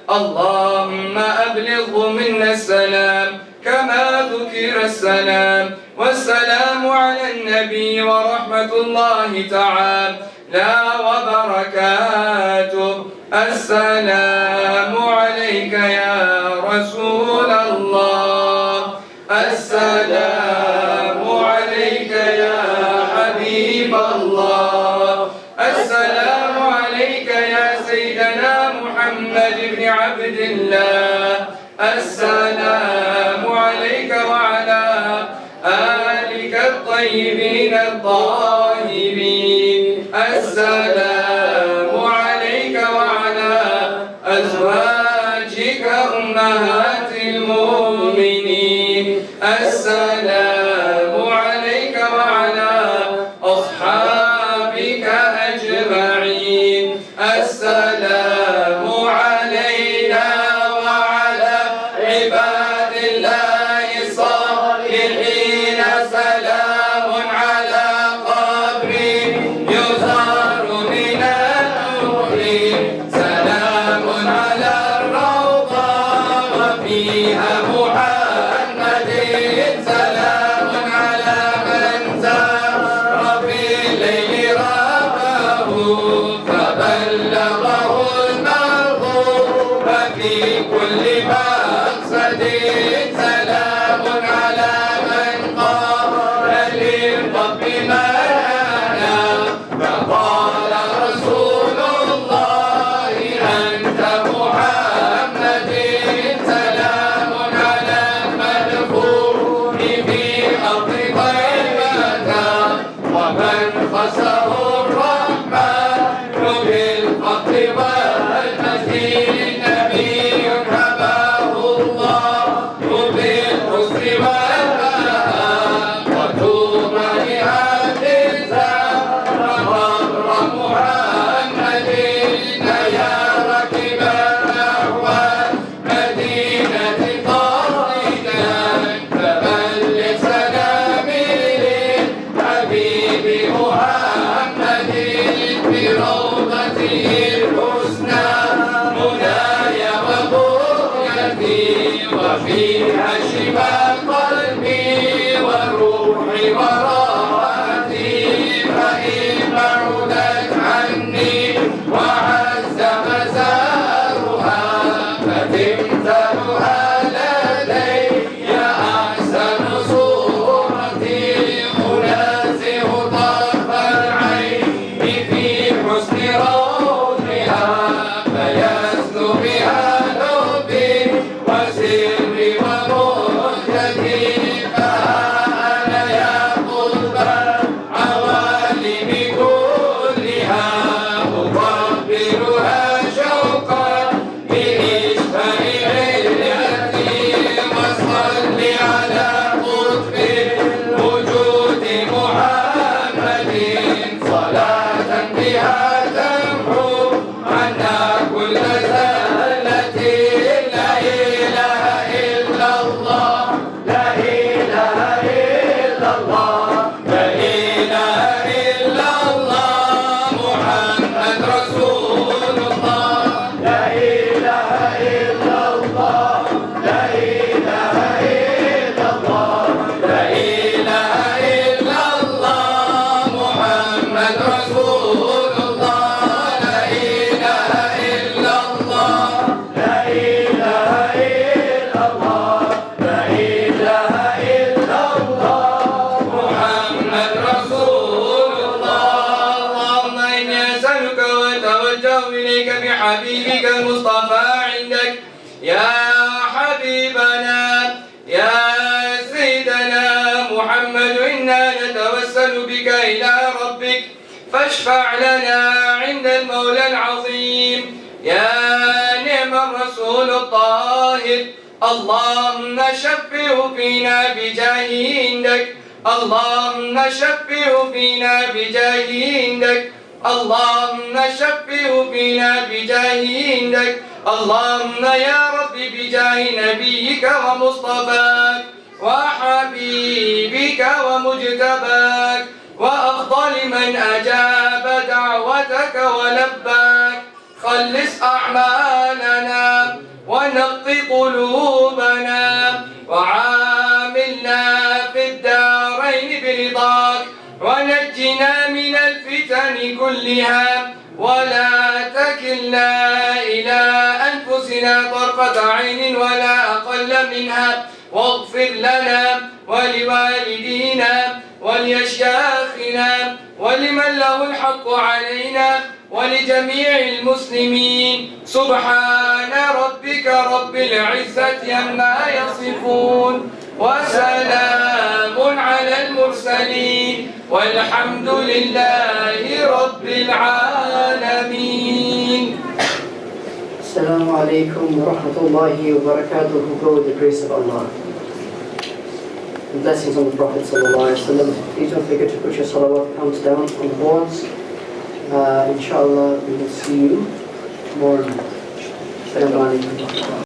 اللهم أبلغه منا السلام كما ذكر السلام. والسلام على النبي ورحمة الله تعالى وبركاته. السلام عليك يا رسول الله. السلام عليك يا حبيب الله. السلام عليك يا سيدنا محمد بن عبد الله. السلام عليك وعلى آلك الطيبين الطاهرين. السلام عليك وعلى أزواجك أمهات المؤمنين. السلام عليك وعلى أصحابك أجمعين. السلام علينا وعلى عباد الله الصالحين. سلام على قبر يزار من النور. سلام على الروضة وفيها محمد. سلام على من زار في الليل ربه فبلغه المرغوب في كل مقصد. سلام على من قال للرب ما أنا فقال رسول الله أنت محمد. سلام على المدفون في أرض طيبة ومن خسه الرحمن بالفقر والمسير. نبي حباه الله بالحسن والبهاء وتوب لعبد زار قبر محمد. يا ركب الأهوال مدينة قاصدا فبلغ سلامي للحبيب محمد بروضته الحسنى مناي وبغيتي وفيها شفاء قلبي وروحي وراحتي. فإن بعدت عني وعز مزارها فتمتع إلى ربك فاشفع لنا عند المولى العظيم. يا نعم الرسول الطاهر اللهم شفعه فينا بجاه عندك، اللهم شفعه فينا بجاه عندك، اللهم شفعه فينا بجاه عندك. اللهم يا رب بجاه نبيك ومصطفاك وحبيبك ومجتباك وأفضل من أجاب دعوتك ولباك، خلص أعمالنا ونقض قلوبنا وعاملنا في الدارين برضاك، ونجنا من الفتن كلها ولا تكلنا إلى أنفسنا طرفة عين ولا أقل منها، واغفر لنا ولوالدينا ولأشياخنا ولمن له الحق علينا ولجميع المسلمين. سبحان ربك رب العزة عما يصفون وسلام على المرسلين والحمد لله رب العالمين. Assalamu alaikum wa rahmatullahi wa barakatuh. Go with the grace of Allah. And blessings on the Prophet sallallahu alaihi wasallam. Please don't forget to put your salawat counts down on the boards. Inshallah, we will see you tomorrow night. Assalamu alaikum.